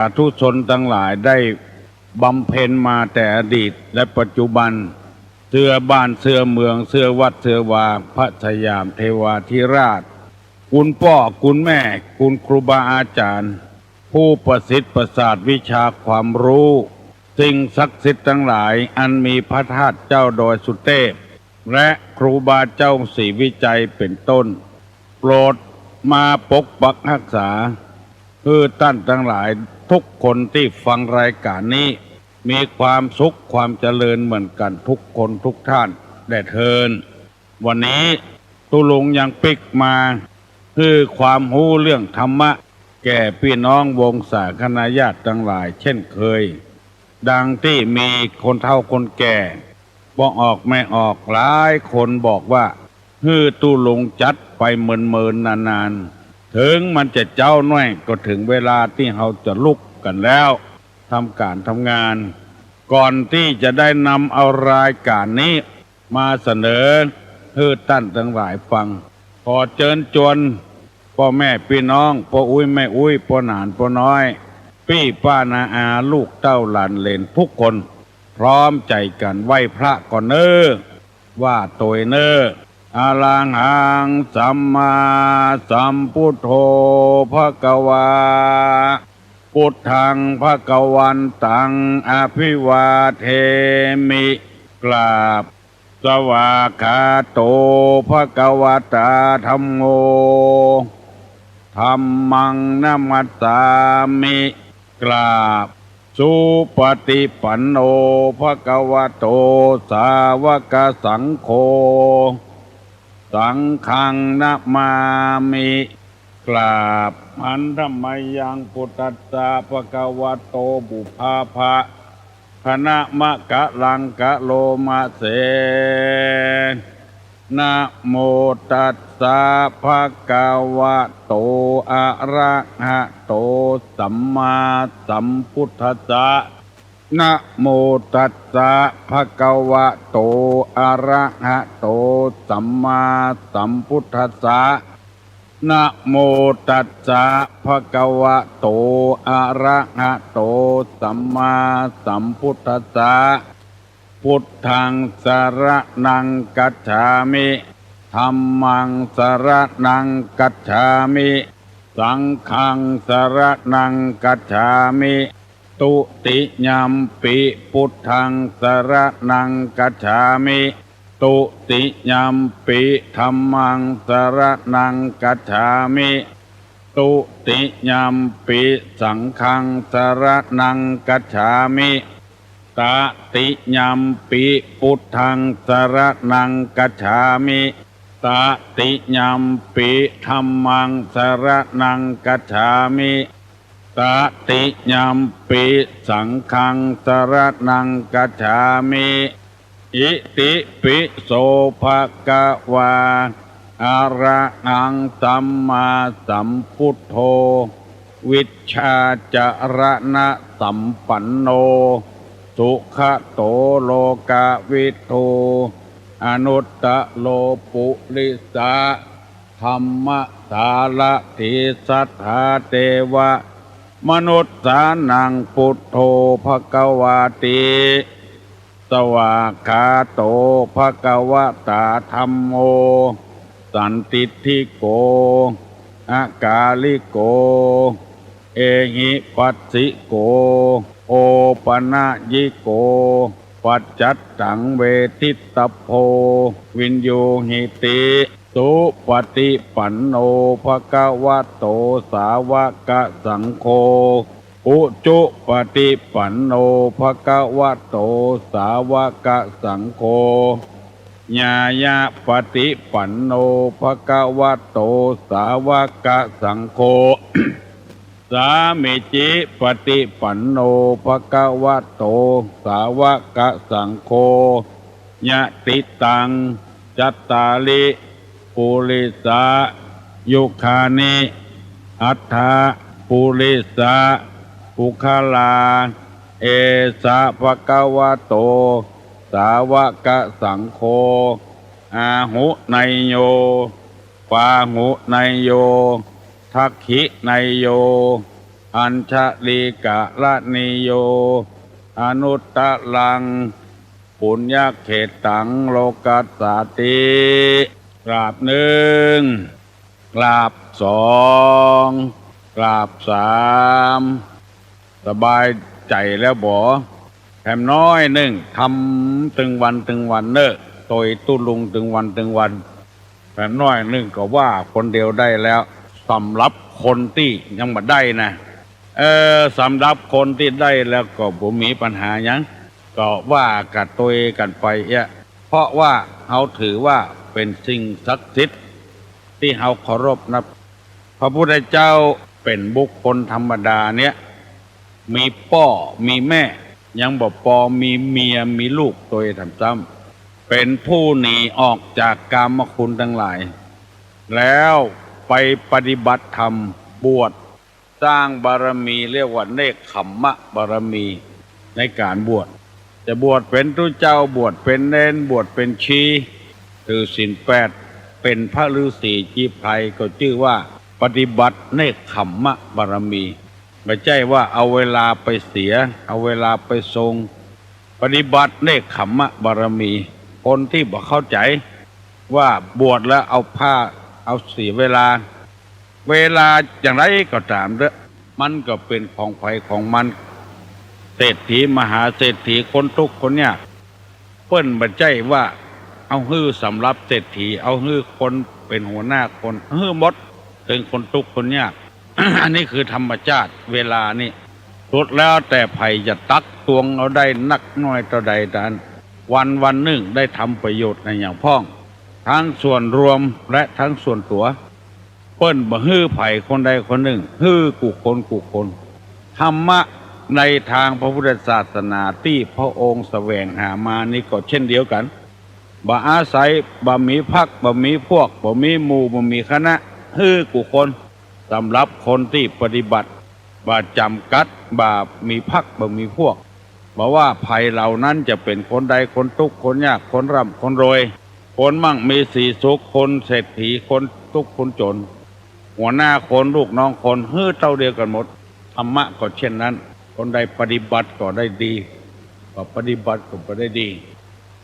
สาธุชนทั้งหลายได้บำเพ็ญมาแต่อดีตและปัจจุบันเสื้อบ้านเสื้อเมืองเสื้อวัดเสื้อวาพระชยามเทวาธิราชคุณพ่อคุณแม่คุณครูบาอาจารย์ผู้ประสิทธิ์ประสาทวิชาความรู้สิ่งศักดิ์สิทธิ์ทั้งหลายอันมีพระธาตุเจ้าดอยสุเทพและครูบาเจ้าศรีวิจัยเป็นต้นโปรดมาปกปักรักษาเพื่อท่านทั้งหลายทุกคนที่ฟังรายการนี้มีความสุขความเจริญเหมือนกันทุกคนทุกท่านได้เทินวันนี้ตุลุงยังปิกมาคือความรู้เรื่องธรรมะแก่พี่น้องวงศาคณาญาติทั้งหลายเช่นเคยดังที่มีคนเฒ่าคนแก่บอกออกไม่ออกหลายคนบอกว่าตุลุงจัดไปเมินนานๆถึงมันจะเจ้าน้อยก็ถึงเวลาที่เราจะลุกกันแล้วทำการทำงานก่อนที่จะได้นำเอารายการนี้มาเสนอให้ท่านทั้งหลายฟังขอเชิญชวนพ่อแม่พี่น้องพ่ออุ้ยแม่อุ้ยพ่อหนานพ่อน้อยพี่ป้านาอาลูกเต้าหลานเลนทุกคนพร้อมใจกันไหว้พระก่อนว่าโตยอะระหังสัมมาสัมพุทโธภควาพุทธังภควันตังอภิวาเทมิกราบสวากขาโตภควตาธัมโมธัมมังนัมมัสสามิกราบสุปฏิปันโนภควโตสาวกสังโฆสังฆังนะมามิกราบอันธรรมยังพุทธัสสะภะคะวะโตบุพาภะคณะมะกะลังกะโลมะเสนะโมตัสสะภะคะวะโตอะระหะโตสัมมาสัมพุทธัสสะนะโมตัสสะภะคะวะโตอะระหะโตสัมมาสัมพุทธัสสะนะโมตัสสะภะคะวะโตอะระหะโตสัมมาสัมพุทธัสสะพุทธังสรณังกัจฉามิธัมมังสรณังกัจฉามิสังฆังสรณังกัจฉามิตุติยัมปิพุทธังสรณังกัจฉามิตุติยัมปิธัมมังสรณังกัจฉามิตุติยัมปิสังฆังสรณังกัจฉามิตติยัมปิพุทธังสรณังกัจฉามิตติยัมปิธัมมังสรณังกัจฉามิตติยัมปิสังฆังสรณังกัจฉามิอิติปิโสภะคะวาอะระหังสัมมาสัมพุทโธวิชชาจรณะสัมปันโนสุขโตโลกวิทูอนุตตโลปุริสาธรรมสารถิสัทธาเทวะมนุษย์สานังพุทโธภควาติสวากขาโตภควตาธัมโมสันติทิโกอากาลิโกเอหิปัสสิโกโอปนะยิโกปัจจัตตังเวทิตโพวินโยหิติสุปฏิปันโนภควโตสาวกสังโฆอุจุปฏิปันโนภควโตสาวกสังโฆญาญาปฏิปันโนภควโตสาวกสังโฆสามิจิปฏิปันโนภควโตสาวกสังโฆญาติตังจัตตาลิปุริสายุคานิอัฏฐาปุริสาปุคลาเอสะภควโตสาวกสังโฆอาหุไนโยปาหุไนโยทักขิไนโย อัญชลีกะละนิโยอนุตตะลังปุญญเขตังโลกัสสาติกราบหนึ่งกราบสองกราบสามสบายใจแล้วบ่แถมน้อยหนึ่งทำตึงวันเนอะโดยตุลุงตึงวันแถมน้อยหนึ่งก็ว่าคนเดียวได้แล้วสำหรับคนที่ยังไม่ได้นะสำหรับคนที่ได้แล้วก็บ่มีปัญหาหยังก็ว่ากัดตัวกันไปเพราะว่าเขาถือว่าเป็นสิ่งศักดิ์สิทธิ์ที่เขาเคารพนับพระพุทธเจ้าเป็นบุคคลธรรมดาเนี่ยมีพ่อมีแม่ยังบ่พอมีเมียมีลูกตัวทำซ้ำเป็นผู้หนีออกจากกามคุณทั้งหลายแล้วไปปฏิบัติธรรมบวชสร้างบารมีเรียกว่าเนกขัมมะบารมีในการบวชจะบวชเป็นทุเจ้าบวชเป็นเนนบวชเป็นชีถือศีลแปดเป็นพระฤาษีจีไพรก็ชื่อว่าปฏิบัติเนกขัมมะบารมีไม่ใช่ว่าเอาเวลาไปเสียเอาเวลาไปทรงปฏิบัติเนกขัมมะบารมีคนที่บอกเข้าใจว่าบวชแล้วเอาผ้าเอาเสียเวลาอย่างไรก็ตามเด้อมันก็เป็นของไผของมันเศรษฐีมหาเศรษฐีคนทุกคนเนี่ยเปิ้นบ่ใจว่าเอาฮื้อสำหรับเศรษฐีเอาฮื้อคนเป็นหัวหน้าคนฮื้อหมดถึงคนทุกคนเนี่ย อันนี้คือธรรมชาติเวลานี่สุดแล้วแต่ไผจะตักตวงเอาได้นักน้อยต่อใดนั้นวันหนึ่งได้ทำประโยชน์ในอย่างพ้องทั้งส่วนรวมและทั้งส่วนตัวเปิ้นบ่ฮื้อไผคนใดคนหนึ่งฮื้อกุคนธรรมะในทางพระพุทธศาสนาที่พระองค์แสวงหามานี่ก็เช่นเดียวกันบ่อาศัยบ่มีพรรคบ่มีพวกบ่มีหมู่บ่มีคณะฮื้อกุคนสำหรับคนที่ปฏิบัติบ่จำกัดบ่มีพรรคบ่มีพวกบ่ว่าภัยเหล่านั้นจะเป็นคนใดคนทุกข์คนยากคนร่ำคนรวยคนมั่งมีสีสุขคนเศรษฐีคนทุกข์คนจนหัวหน้าคนลูกน้องคนฮื้อเท่าเดียวกันหมดธรรมะก็เช่นนั้นคนใดปฏิบัติก็ได้ดีก็ปฏิบัติก็ได้ดี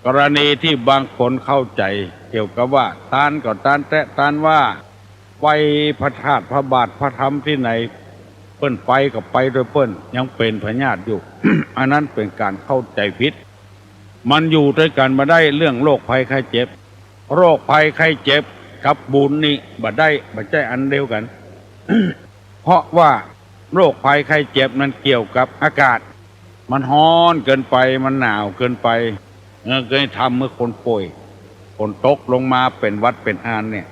กรณีที่บางคนเข้าใจเกี่ยวกับว่าทานก็ทานแต่ทานว่าไปพระธาตุพระบาทพระธรรมที่ไหนเปิ้นไปก็ไปโดยเปิ้นยังเป็นพญาติอยู่ อันนั้นเป็นการเข้าใจผิดมันอยู่ด้วยกันมาได้เรื่องโรคภัยไข้เจ็บโรคภัยไข้เจ็บกับบุญนี่บ่ได้บ่ใช่อันเดียวกัน เพราะว่าโรคภัยไข้เจ็บนั้นเกี่ยวกับอากาศมันร้อนเกินไปมันหนาวเกินไปเคยทำเมื่อคนป่วยคนตกลงมาเป็นวัดเป็นอานเนี่ย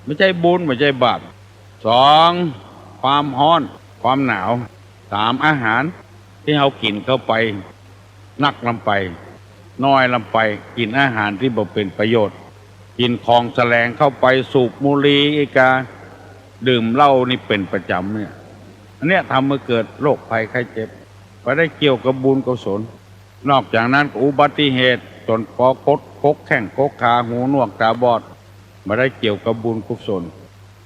ไม่ใช่บุญไม่ใช่บาปสองความร้อนความหนาวสามอาหารที่เรากินเข้าไปนักลำไปน้อยลำไปกินอาหารที่บ่เป็นประโยชน์กินของแสลงเข้าไปสูบบุหรี่อีกาดื่มเหล้านี่เป็นประจำเนี่ยอันเนี้ยทำให้เกิดโรคภัยไข้เจ็บไปได้เกี่ยวกับบุญกุศลนอกจากนั้นอุบัติเหตุจนปอกดกแข้งกกขาหูหนวกตาบอดมาได้เกี่ยวกับบุญกุศล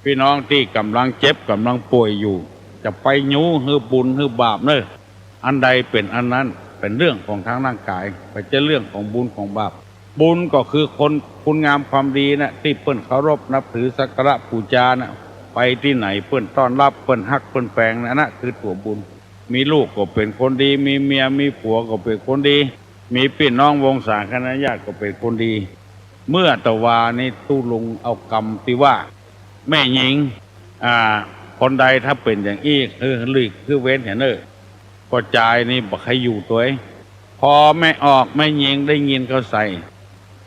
พี่น้องที่กำลังเจ็บกำลังป่วยอยู่จะไปยู้ฮือบุญฮือบาปเนอะอันใดเป็นอันนั้นเป็นเรื่องของทางร่างกายไปเจอเรื่องของบุญของบาปบุญก็คือคนคุณงามความดีนะที่เปิ้นเคารพนับถือสักการะบูชานะไปที่ไหนเปิ้นต้อนรับเปิ้นฮักเปิ้นแปลงนะคือตัวบุญมีลูกก็เป็นคนดีมีเมียมีผัวก็เป็นคนดีมีพี่น้องวงศาคณะญาติก็เป็นคนดีเมื่อตะวานี่ตู้ลุงเอากรรมที่ว่าแม่หญิงคนใดถ้าเป็นอย่างอี้คือเว้นเห็นเนอก็ใจนี่บอกให้อยู่ตัวพอไม่ออกไม่ยิงได้ยินเขาใส่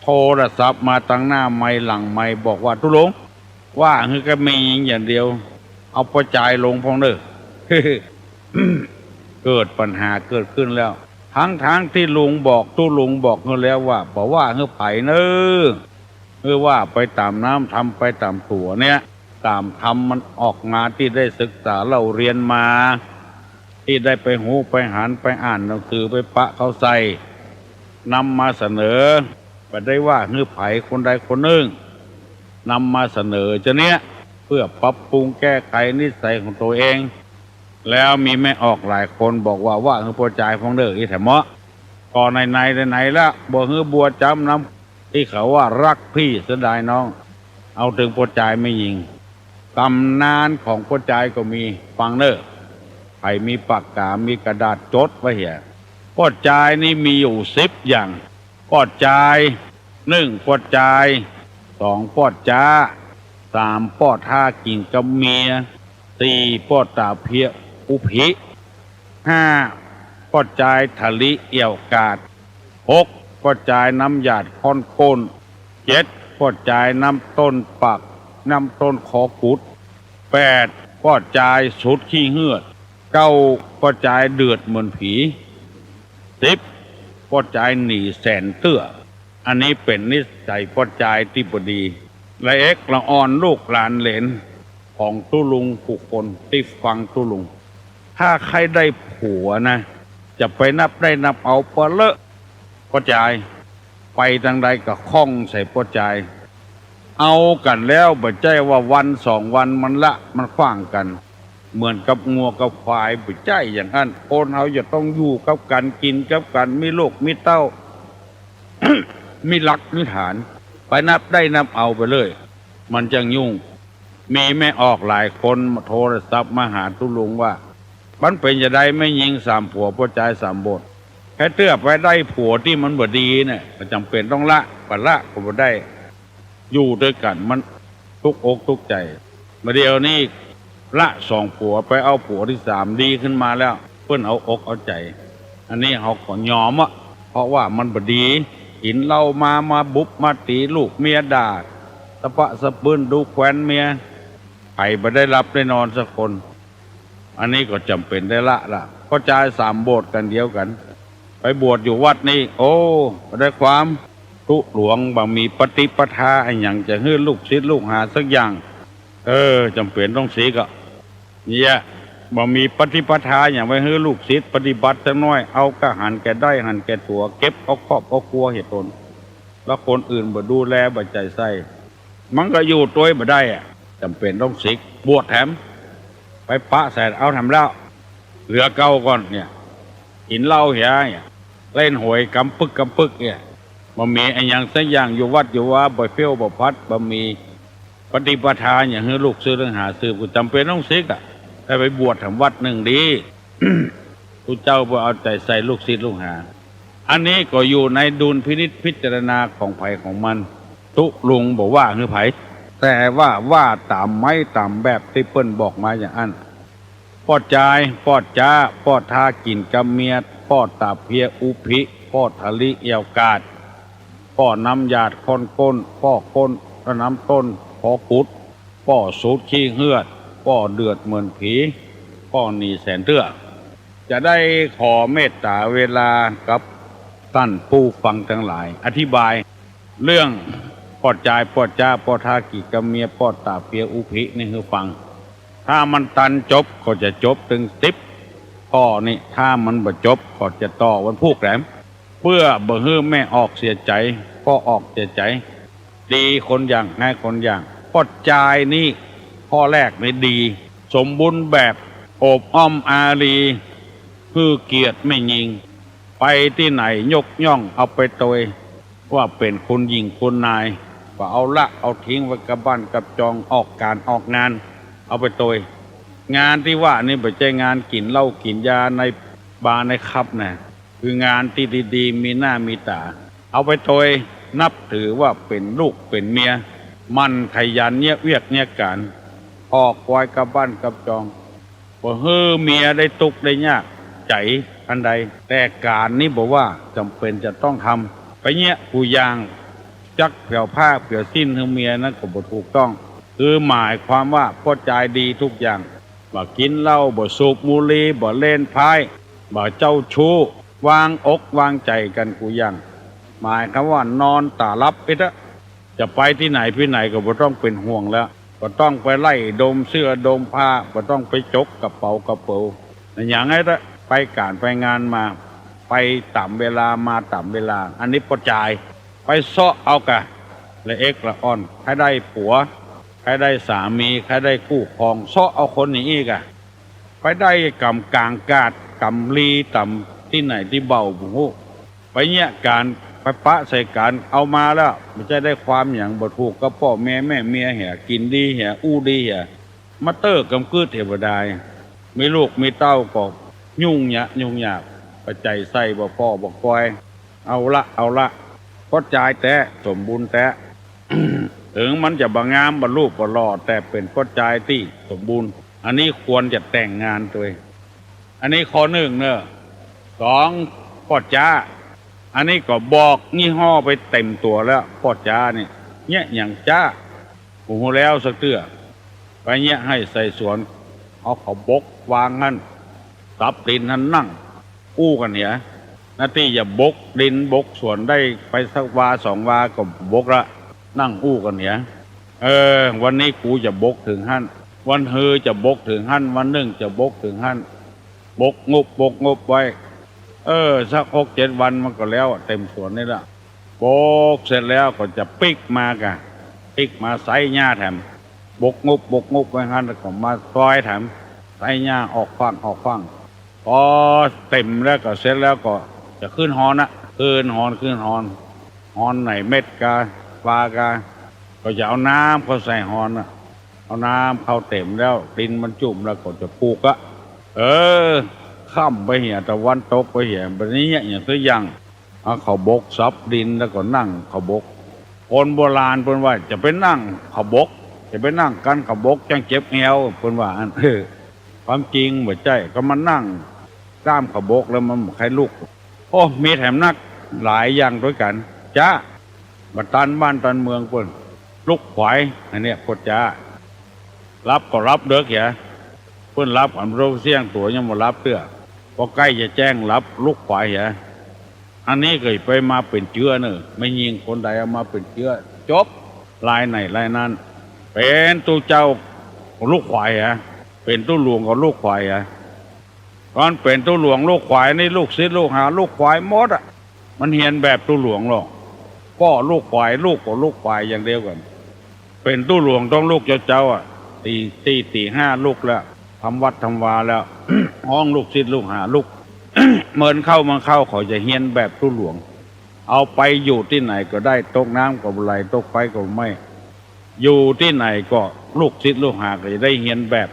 โทรศัพท์มาตั้งหน้าไม้หลังไม้บอกว่าตุลงว่าคือก็มียิงอย่างเดียวเอาประจายลงพองเด้อ เกิดปัญหาเกิดขึ้นแล้วทั้งที่ลุงบอกตู้ลุงบอกเขาแล้วว่าบอกว่าเฮือไผ่เนอว่าไปตามน้ำทำไปตามตัวเนี่ยตามทำมันออกมาที่ได้ศึกษาเราเรียนมาที่ได้ไปหูไปหันไปอ่านหนังสือไปปะเขาใส่นำมาเสนอไปได้ว่าเฮือไผ่คนใดคนหนึ่งนำมาเสนอจะเนี้ยเพื่อปรับปรุงแก้ไขนิสัยของตัวเอง แล้วมีแม่ออกหลายคนบอกว่าคือพ่อจ่ายฟองเด้ออีแถมะก่อนไหนละบ่ฮือบัวจำน้ำที่เขาว่ารักพี่เสียดายน้องเอาถึงพ่อจ่ายไม่ยิงตำนานของพ่อจ่ายก็มีฟังเด้อใครมีปากกามีกระดาษจดไว้เหี่ยพ่อจ่ายนี่มีอยู่10อย่างพ่อจ่าย1พ่อจ่าย2พ่อจ้า3พ่อท่ากินกับเมีย4พ่อตาเพียอุภิ5พ่อจ่ายทะลิเอี่ยวกาด6พ่อจ่ายน้ำหยาดค่อนก้น7พ่อจ่ายน้ำต้นปักน้ำต้นคอกุด8พ่อจ่ายสุดขี้เหือด9พ่อจ่ายเดือดเหมือนผี10พ่อจ่ายหนีแสนเตื้ออันนี้เป็นนิสัยพ่อจ่ายที่บดีและเอกละอ่อนลูกหลานเหลนของตุลุงผู้คนที่ฟังตุลุงถ้าใครได้ผัวนะจะไปนับได้นับเอาปะเลอะพ่อจ่ายไปทางใดก็คล้องใส่พ่อจ่ายเอากันแล้วบ่ใจว่าวัน2 วันมันขว้างกันเหมือนกับงัวกับควายบ่ใจอย่างนั้นคนเฮาจะต้องอยู่กับกันกินกับกันมีลูกมีเต้า มีหลักมีฐานไปนับได้นับเอาไปเลยมันจะยุ่งมีแม่ออกหลายคนโทรศัพท์มาหาตุลุงว่ามันเป็นจะได้ไม่ยิง3 ผัวพ่อจ่าย3 บทแค่เตื้อไปได้ผัวที่มันบ่ดีเนี่ยมันจำเป็นต้องละก็บ่ได้อยู่ด้วยกันมันทุกอกทุกใจมาเดียวนี้ละ2 ผัวไปเอาผัวที่3ดีขึ้นมาแล้วเพิ่นเอาอกเอาใจอันนี้เขาขอยอมอ่ะเพราะว่ามันบ่ดีกินเหล้ามาบุบมาตีลูกเมียด่าสะปะสะปื้นดูแคว้นเมียไผ่บ่ได้รับได้นอนสักคนอันนี้ก็จำเป็นได้ละก็จ่าย3 โบสถ์กันเดียวกันไปบวชอยู่วัดนี้โอ้ได้ความตุหลวงบ่มีปฏิปทาไอ้หยังจะให้ลูกศิษย์ลูกหาสักอย่างจำเป็นต้องสีก็เนี่ยบ่มีปฏิปทาอย่างไว้ให้ลูกศิษย์ปฏิบัติสักน้อยเอาก็หันแก่ได้หันแก่ตัวเก็บเอาครอบเอาครัวเหตุตนแล้วคนอื่นบ่ดูแลบ่ใจใส่มันก็อยู่ตัวบ่ได้อะจำเป็นต้องสิกบวชแถมไปปะใส่เอาทำแล้วเหลือเก่าก่อนเนี่ยกินเหล้าเหี้ยเล่นหวยกำปึกเนี่ยบ่มีไอ้หยังสักอย่างอยู่วัดอยู่ว่าบ่เฟี้ยวบ่พัดบ่มีปฏิปทาอย่างให้ลูกซื้อเรื่องหาซื้อก็จำเป็นต้องสิกอ่ะถ้าไปบวชทำวัดหนึ่งดี ผู้เจ้าบ่เอาใจใส่ลูกศิษย์ลูกหาอันนี้ก็อยู่ในดุลพินิจพิจารณาของไผของมันตุลุงบอกว่าคือไผแต่ว่าตามไม้ตามแบบที่เปิ้นบอกมาอย่างนั้นปอดจ่ายปอดจ้าปอดทากินกับเมียปอดตาเพียอุภิปอดทะลิเอี่ยวกาดปอดน้ำหยาดค่อนก้นปอก้นน้ำต้นพอกุดปอสูดขี้เหือดปอเดือดเหมือนผีปอหนีแสนเตื้อจะได้ขอเมตตาเวลากับท่านผู้ฟังทั้งหลายอธิบายเรื่องปอดจ่ายปอดจ้าปอดทากิกับเมียปอดตาเพียอุภินี่คือฟังถ้ามันตันจบก็จะจบถึง10 ข้อนี่ถ้ามันบ่จบก็จะต่อวันพูกแหลมเพื่อบ่ให้แม่ออกเสียใจพ่อออกเสียใจดีคนอย่างง่ายคนอย่างปอดจ่ายนี่ข้อแรกนี่ดีสมบูรณ์แบบโอบอ้อมอารีคือเกียรติไม่ยิงไปที่ไหนยกย่องเอาไปโดยว่าเป็นคนยิงคนนายก็เอาละเอาทิ้งไว้กับบ้านกับจองออกการออกงานเอาไปโดยงานที่ว่านี่ไม่ใช่งานกินเหล้ากินยาในบาร์ในคับนะคืองานที่ดีๆมีหน้ามีตาเอาไปโดยนับถือว่าเป็นลูกเป็นเมียมันขยันเนี่ยเวียกเนี่ยการออกไว้กับบ้านกับจองบ่ฮือเมียได้ตุกได้ยากใจอันใดแต่การนี้บอกว่าจำเป็นจะต้องทำไปเนี่ยผู้ยางจักเปี่ยวผ้าเปี่ยวสิ้นให้เมียนั้นก็บ่ถูกต้องคือหมายความว่าพ่อใจดีทุกอย่างบ่กินเหล้าบ่สูบบุหรี่บ่เล่นไพ่บ่เจ้าชู้วางอกวางใจกันกูยังหมายคำว่านอนตาลับไปเถอะจะไปที่ไหนพี่ไหนก็บ่ต้องเป็นห่วงแล้วก็ต้องไปไล่ดมเสื้อดมผ้าก็ต้องไปจกกระเป๋อย่างไงละไปการไปงานมาไปต่ำเวลามาต่ำเวลาอันนี้ปอจ่ายไปเซาะเอากะและเอกละอ่อนใครได้ผัวใครได้สามีใครได้คู่ครองเซาะเอาคนนี้อีกอะไป ได้กำกลางกาดกำลีต่ำที่ไหนที่เบาบุหูไปเนี่ยการไปปะใส่การเอามาแล้วมันจะได้ความอย่างบ่ถูกก็พ่อแม่เมียเหี่ยกินดีเหี่ยอู้ดีเหี่ยมาเตอร์กำกืดเทวดามีลูกมีเต้าก็ยุ่งยากปัจจัยใส่บ่พ่อบ่คอยเอาละก็จ่ายแต่สมบูรณ์แต่ ถึงมันจะบางงามบรรลุบรอดแต่เป็นก็จ่ายที่สมบูรณ์อันนี้ควรจะแต่งงานตัวเองอันนี้ข้อหนึ่งเนอะสองพ่อจ้าอันนี้ก็บอกยี่ห้อไปเต็มตัวแล้วพ่อจ้าเนี่ยอย่างจ้าหูแล้วสักเตื้อไปเนี่ยให้ใส่สวนเอาเขาบกวางนั่นตับดินท่านนั่งอู้กันเนี่ยนาที่อย่าบกดินบกสวนได้ไปสักวาสองวาก็บกละนั่งอู้กันเนี่ยวันนี้กูจะบกถึงหั่นวันเฮอจะบกถึงหั่นวันหนึ่งจะบกถึงหั่นบกงบไว้สัก6-7 วันมันก็แล้วเต็มสวนนี่ละบกเสร็จแล้วก็จะปิกมากะปิกมาใส่หญ้าแถมบกงบไว้หั่นแล้วก็มาซอยแถมใส่หญ้าออกฟังพอเต็มแล้วก็เสร็จแล้วก็จะขึ้นฮอนขึ้นฮอนไหนเม็ดกาปลากาก็จะเอาน้ำเขาใส่ฮอนเอาน้ำเข้าเต็มแล้วดินมันจุ่มแล้วก็จะปลูกค่ำไปเหี่ยตะวันตกไปเหี่ยแบบนี้อย่างตัวอย่างเอาเขาบกซับดินแล้วก็นั่งเขาบกคนโบราณเพิ่นว่าจะไปนั่งเขาบกจะไปนั่งกันเขาบกจังเจ็บแอวเพิ่นว่าความจริงบ่ใช่ก็มานั่งกล้ามเขาบกแล้วมันใครลูกมีแถมนักหลายอย่างด้วยกันจ้าบัดตันบ้านตันเมืองเพิ่นลูกขวายอันเนี้ยพดจ้ารับก็รับเด้อแกเพิ่นรับอันโรเสี่ยงตัวยังบ่รับเตื้อพอใกล้จะแจ้งรับลูกขวายอันนี้เกิดไปมาเป็นเชื้อเนอะไม่ยิงคนใดเอามาเป็นเชื้อจบลายไหนลายนั้นเป็นตู้เจ้าของลูกขวายเป็นตู้หลวงของลูกขวายตอนเป็นตู้หลวงลูกขวายนี่ลูกศิษย์ลูกหาลูกขวายหมดมันเหียนแบบตู้หลวงหรอกพ่อลูกขวายลูกกับลูกขวายอย่างเดียวกันเป็นตู้หลวงต้องลูกเจ้าตีห้าลูกแล้วทำวัดทำวาแล้ว ห้องลูกศิษย์ลูกหาลูก เมินเข้าเขาจะเฮียนแบบตู้หลวงเอาไปอยู่ที่ไหนก็ได้ตกน้ำก็ไหลตกไฟก็ไม่อยู่ที่ไหนก็ลูกศิษย์ลูกหาก็จะได้เฮียนแบบ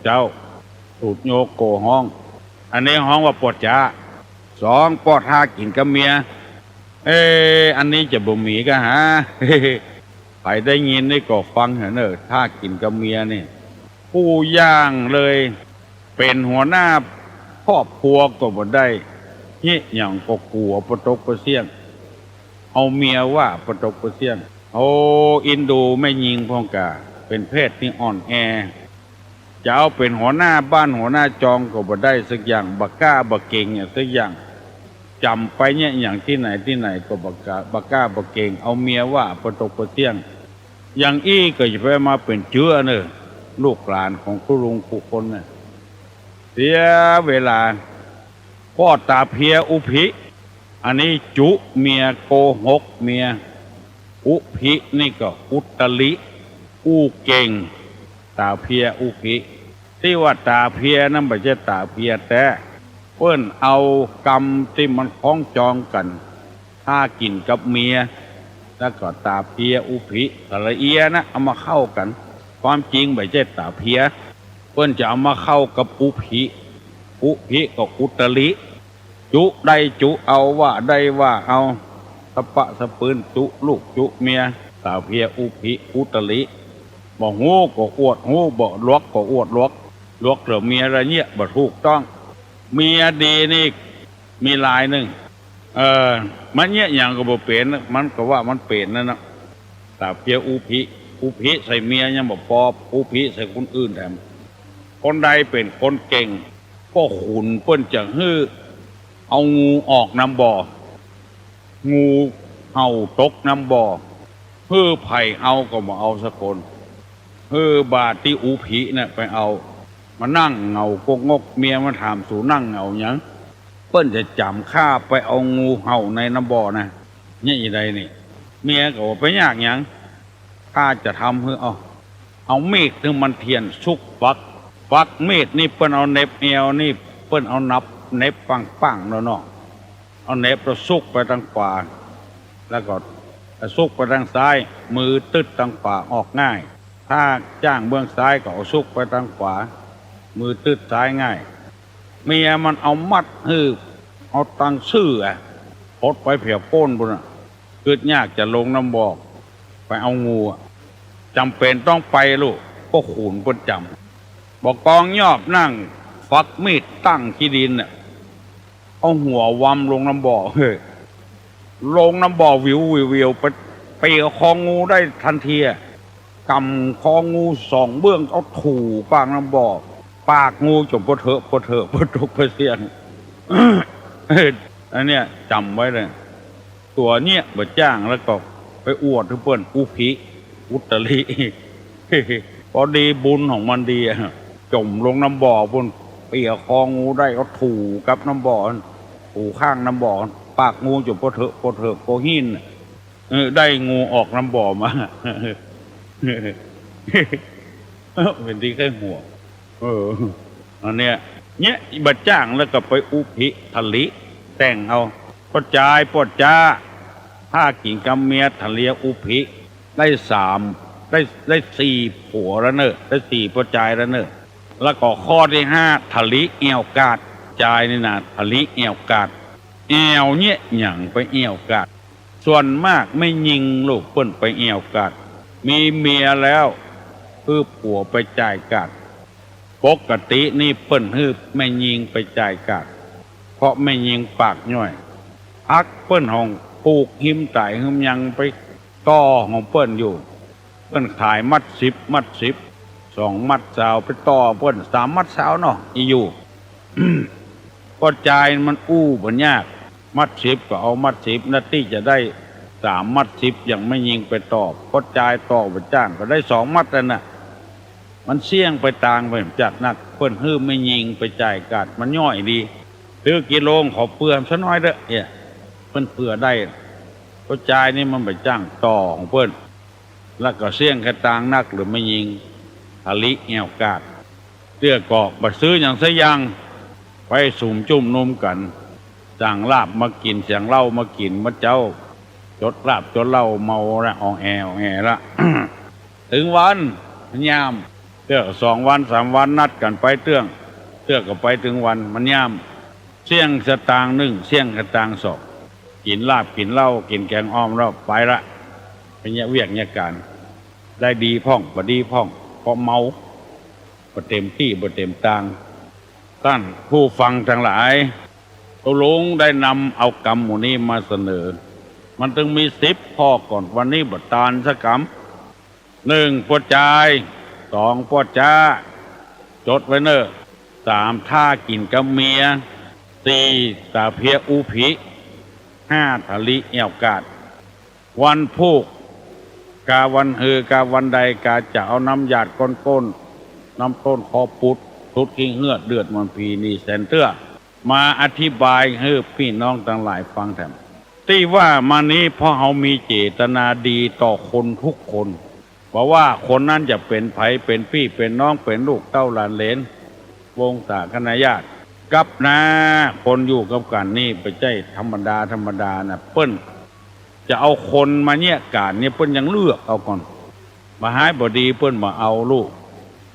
เจ้าสูตรโยโกห้องอันนี้ห้องว่าปอดจ้าสองปอดหากินกับเมียอันนี้จะบ่มีก็หา ใครได้ยินนี่ก็ฟังเนอะถ้ากินกับเมียนี่ผู้ย่างเลยเป็นหัวหน้าครอบครัวก็บ่ได้อย่างก็กลัวประตกประเสี่ยงเอาเมียว่าประตกประเสี่ยงอินดูไม่ยิงพองกาเป็นเพศที่อ่อนแอจะเอาเป็นหัวหน้าบ้านหัวหน้าจองก็บ่ได้สักอย่างบักกล้าบักเก่งสักอย่างจำไปอย่างที่ไหนก็บักกล้าบักเก่งเอาเมียว่าประตกประเสี่ยงอย่างก็จะไปมาเป็นเชื้อเนอะลูกหลานของผู้ลุงผู้คนเนี่ยเสียเวลาพ่อตาเพียอุพิอันนี้จุเมียโกหกเมียอุพินี่ก็อุตลิอู้เก่งตาเพียอุพิที่ว่าตาเพียนั่นไม่ใช่ตาเพียแต่เพิ่นเอากรรมที่มันคล้องจองกันถ้ากินกับเมียแล้วก็ตาเพียอุพิตะละเอียนะเอามาเข้ากันความจริงไม่ใช่ตาเพียเพิ่นจะเอามาเข้ากับอุพิก็อุตลิจุได้จุเอาว่าได้ว่าเอาสะปะสะปืนจุลูกจุเมียตาเพียอุพิอุตลิบ่ฮู้ก็อวดฮู้บ่ลวกก็อวดลวกเหลือเมียอะไรเนี่ยบ่ถูกต้องเมียดีนี่มีลายหนึ่งมันเนี่ยอย่างก็บ่เป็นมันก็ว่ามันเป็นนั่นนะตาเพียอุพิใส่เมียยังบ่พออุพิใส่คนอื่นแถมคนใดเป็นคนเก่งก็ขุนเปิ้นจะฮื้อเอางูออกน้ำบ่องูเห่าตกน้ำบ่อฮื้อไผ่เอาก็มาเอาสักคนฮื้อบาติอุพิเนี่ยไปเอามานั่งเงากกงกเมียมาถามสู่นั่งเงาอย่างเปิ้นจะจำข้าไปเอางูเห่าในน้ำบ่อนะเนี่ยอีใดนี่เมียก็ไปยากอย่างข้าจะทำเพื่อเอาเมฆถึงมันเทียนชุกปักไฟ ฟักมีดนี่เปิ้นเอาเน็บเอวนี่เปิ้นเอานับเน็บปังๆเนาะเอาเน็บแล้วซุกไปทางขวาแล้วก็ซุกไปทางซ้ายมือตึดทางขวาออกง่ายถ้าจ้างเบื้องซ้ายก็เอาซุกไปทางขวามือตึดซ้ายง่ายเมียมันเอามัดเอาตังชื่อพดไปเผียโป้นบุญเกิดยากจะลงน้ำบอกไปเอางูจำเป็นต้องไปลูกก็ขูนคนจำบอกกองยอบนั่งฟักมีดตั้งขี้ดินเอาหัววำลงน้ำบ่อลงน้ำบ่อวิวไปเอาคองูได้ทันทีกำคองูสองเบื้องเอาถูปากน้ำบ่อปากงูจมพอเถอะพอทุกพอเสียนอันเนี้ยจำไว้เลยตัวเนี้ยบ่จ้างแล้วก็ไปอวดทุกเพื่อนอุตริพอดีบุญของมันดีจมลงน้ำบ่อพุ่นเปียคองูได้ก็ถูกับน้ำบ่อถูข้างน้ำบ่อปากงูจมพอเถอะโกหินได้งูออกน้ำบ่อมาเป็นที่แค่หัวอันเนี้ยบัดจ้างแล้วก็ไปอุพิทะลิแต่งเอาปดจ้าถ้ากิ่งกำเมียทะเลียอุพิได้ได้4ผัวแล้วเนอะได้4ปดจายแล้วเนอะแล้วก็ข้อที่5ทะลิเอวกาดจายนี่นะทะลิเอวกาดเอวเนี่ยหยั่งไปเอวกาดส่วนมากไม่ยิงลูกเปิ้นไปเอวกาดมีเมียแล้วผัวไปจ่ายกาดปกตินี่เปิ้นไม่ยิงไปจ่ายกาดเพราะไม่ยิงปากย่อยอักเปิ้นห้องปลูกหิมไต่หิมยังไปต่อของเปิ้นอยู่เปิ้นขายมัด10 2 มัดสาวไปต่อเปิ้น3 มัดสาวเนาะอยู่ ก็จ่ายมันบ่ยากมัด10ก็เอามัด10นาทีจะได้3 มัด10ยังไม่ยิงไปต่อก็จ่ายต่อบ่จ้างก็ได้2 มัดแล้วน่ะมันเสี่ยงไปต่างไปจัดนักเปิ้นไม่ยิงไปจ่ายกาดมันย่อยดีซื้อกิโลขอเปลือกซะน้อยเด้อเปิ้นเผื่อได้ก็จ่ายนี่มันไปจ้างต่อของเปิ้นแล้วก็เสี่ยงกระต่างนักหรือไม่ยิงทะลิแอวกาดเตื้อกอกบ่ซื้ออย่างซะยังไปสุ่มจุ่มนมกันสั่งลาบมากินเสียงเหล้ามากินมาเจ้าจดลาบจดเหล้าเมาละอ่องแอละ ถึงวันยามเตื้อ2 วัน 3 วันนัดกันไปเตื้อก็ไปถึงวันมันยามเสี่ยงสตางค์1เสี่ยงสตางค์2กินลาบกินเหล้ากินแกงอ้อมแล้วไปละเป็นเวียกการได้ดีพ่องบ่ดีพ่องเพราะเมาบ่เต็มที่บ่เต็มตางท่านผู้ฟังทั้งหลายตกลงได้นำเอากรรมหมู่นี้มาเสนอมันถึงมี10ข้อก่อนวันนี้บ่ตานสักกรรม1ปวดใจ2ปวดจ้าจดไว้เนอะ3ท่ากินกับเมีย4ตาเพียอุภิ5ทะลิเอวกาดวันพูกกาวันกาวันใดกาจะเอาน้ำหยาดก้นน้ำต้นคอปุดทุดกิ้งเหือดเดือดมันพีนี่เซนเตอร์มาอธิบายให้พี่น้องทั้งหลายฟังแถมที่ว่ามานี้เพราะเขามีเจตนาดีต่อคนทุกคนเพราะว่าคนนั้นจะเป็นไผเป็นพี่เป็นน้องเป็นลูกเต้าหลานเหลนวงศาคณะญาติกับนาคนอยู่กับกันนี่ไปใจธรรมดานะเปิ้นจะเอาคนมาเนี่ยการเนี่ยเปิ้นยังเลือกเอาก่อนมาหายบดีเปิ้นมาเอาลูก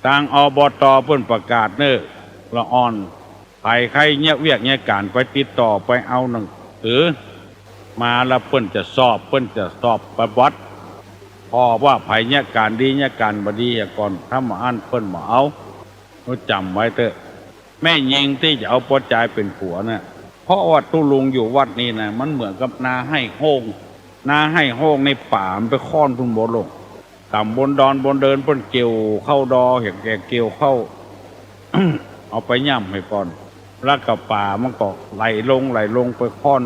ทางอบตเปิ้นประกาศเนอะละอ่อนใครเนี่ยเวียกเนี่ยการไปติดต่อไปเอาหนังสือมาแล้วเปิ้นจะสอบประวัติพอว่าไผเนี่ยการดีเนี่ยการบดีก่อนถ้ามาอันเปิ้นมาเอาจำไว้เถอะแม่ยิงที่จะเอาปอจายเป็นผัวน่ะเพราะว่าตุลุงอยู่วัดนี้นะมันเหมือนกับนาให้โฮงในป่ามันไปค้อนทุ่นบนลงต่ำบนดอนบนเดินเปิ้นเกี่ยวเข้าดอเห็นแกเกี่ยวเข้า เอาไปย่ำให้ก่อนแล้วกับป่ามันก็ไหลลงไปค้อน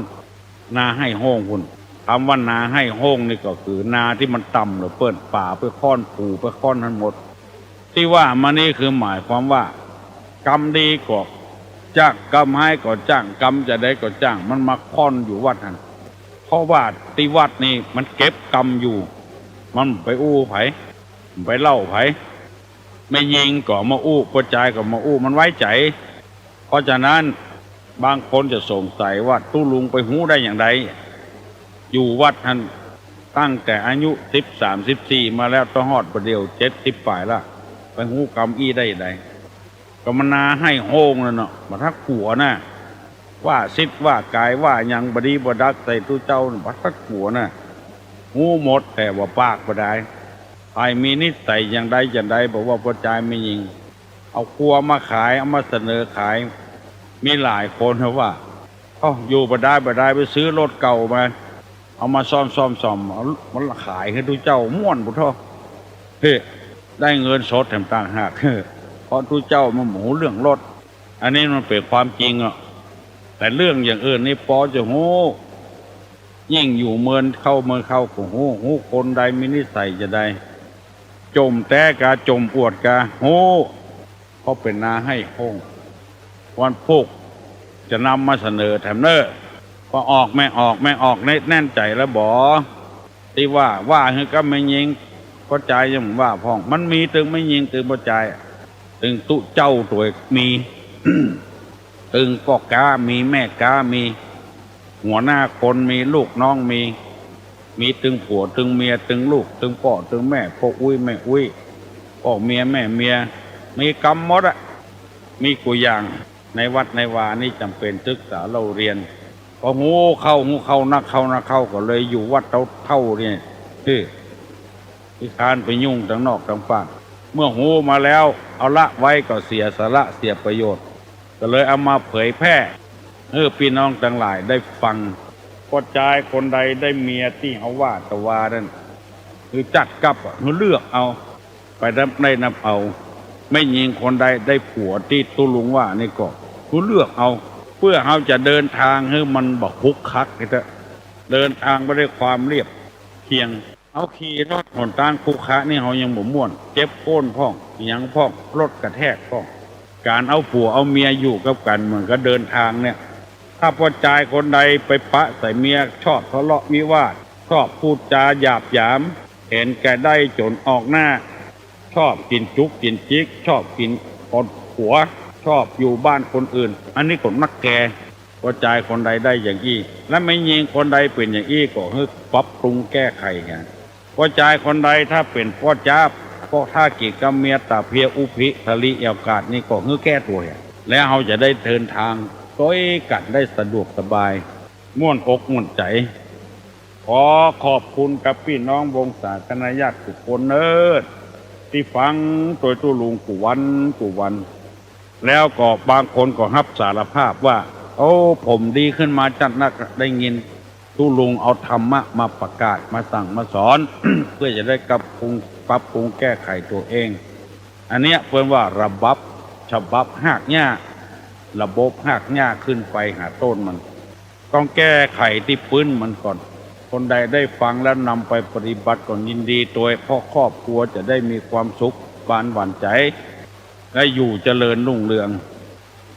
นาให้โฮงคุณคำว่านาให้โฮงนี่ก็คือนาที่มันต่ำหรือเปิ้นป่าไปค้อนผูไปค้อนทั้งหมดที่ว่ามานี่คือหมายความว่ากรรมดีก็จ้างกรรมให้ก็จ้างกรรมจะได้ก็จ้างมันมาค้อนอยู่วัดนั่นเพราะว่าที่วัดนี่มันเก็บกรรมอยู่มันไปอู้ไผไปเล่าไผ ไม่ยิงก็มาอู้ปัจจัยก็มาอู้มันไว้ใจเพราะฉะนั้นบางคนจะสงสัยว่าตู้ลุงไปหู้ได้อย่างไรอยู่วัดท่านตั้งแต่อายุ13 14มาแล้วต้องฮอดประเดี๋ยว70ป่ายละไปหู้กำอี้ได้ไดก็มันนาให้โฮงแล้วเนาะมาทักขัวน่ะว่าซิดว่ากายว่ายังบดีบดักใส่ตู้เจ้าบัดทักขัวน่ะหูหมดแต่ว่าปากบ่ได้ใครมีนิสัยอย่างใดอย่างใดบอกว่าปัจจัยไม่ยิงเอาครัวมาขายเอามาเสนอขายมีหลายคนเขาว่าอยู่บ่ได้ไปซื้อรถเก่ามาเอามาซ่อมเอามันขายให้ทุกเจ้าม่วนบุท่อเฮ้ได้เงินสดแถมต่างหากเพราะทุกเจ้ามันหมูเรื่องรถอันนี้มันเป็นความจริงอ่ะแต่เรื่องอย่างอื่นนี่ปอจะโหยิ่งอยู่เมืองเข้าก็โหคนใดมีนิสัยจะได้จมแต่กาจมอวดกาโหเพราะเป็นนาให้โฮงวันพุกจะนำมาเสนอแถมเนอพอออกไม่ออกแน่นใจแล้วบอที่ว่าคือก็ไม่ยิงก็ใจยังว่าพ่องมันมีตึงไม่ยิงตึงบ่ใจตึงตุเจ้าตัวมี ตึงก็กามีแม่กามีหัวหน้าคนมีลูกน้องมีตึงผัวตึงเมียตึงลูกตึงพ่อตึงแม่พ่ออุ้ยแม่อุ้ยพ่อเมียแม่เมียมีกรรมหมดอะมีกุอย่างในวัดในวานี่จำเป็นศึกษาเราเรียนพอหูเข้านักเข้าก็เลยอยู่วัดเท่าเนี่ยที่คานไปยุ่งทางนอกทางฝ่าเมื่อหูมาแล้วเอาละไว้ก็เสียสาระเสียประโยชน์ก็เลยเอามาเผยแพร่พี่น้องทั้งหลายได้ฟังกระจายคนใดได้เมียที่เขาว่าตะวานั่นคือจัดกับเลือกเอาไปได้นับเอาไม่ยิงคนใดได้ผัวที่ตุลุงว่านี่ก็เลือกเอาเพื่อเขาจะเดินทางให้มันบอกคุกคักเดินทางไปด้วยความเรียบเคียงเอาขี่รถหนทางคุกคักนี่เขายังบ่ม่วนเจ็บก้นพ่องยังพ่องรถกระแทกพ่องการเอาผัวเอาเมียอยู่กับกันเหมือนก็เดินทางเนี่ยถ้าพอใจคนใดไปปะใส่เมียชอบทะเลาะวิวาทชอบพูดจาหยาบหยามเห็นแก่ได้จนออกหน้าชอบกินจุกกินจิกชอบกินคนผัวชอบอยู่บ้านคนอื่นอันนี้คนนักแกพอใจคนใดได้อย่างอี้และไม่ยิงคนใดเป็นอย่างอี้ก็ให้ปรับปรุงแก้ไขไงพอใจคนใดถ้าเป็นพ่อจ้าพวกท่ากีกับเมียตาเพียอุพิทะลิเอวกาดนี่ก็ให้แก้ตัวแล้วเราจะได้เดินทางต้อยกันได้สะดวกสบายม่วนอกม่วนใจขอขอบคุณกับพี่น้องวงศาคณะญาติทุกคนที่ฟังตัวตู้ลุงกูวันแล้วก็บางคนก็รับสารภาพว่าผมดีขึ้นมาจัดนักได้ยินตู้ลุงเอาธรรมะมาประกาศมาสั่งมาสอน เพื่อจะได้ปรับปรุงแก้ไขตัวเองอันเนี้ยเพื่อนว่าระบบฉบับหักหญ้าระบบหักหญ้าขึ้นไปหาต้นมันต้องแก้ไขที่พื้นมันก่อนคนใดได้ฟังแล้วนำไปปฏิบัติก่อนยินดีตัวพ่อครอบครัวจะได้มีความสุขบานหวั่นใจและอยู่เจริญรุ่งเรือง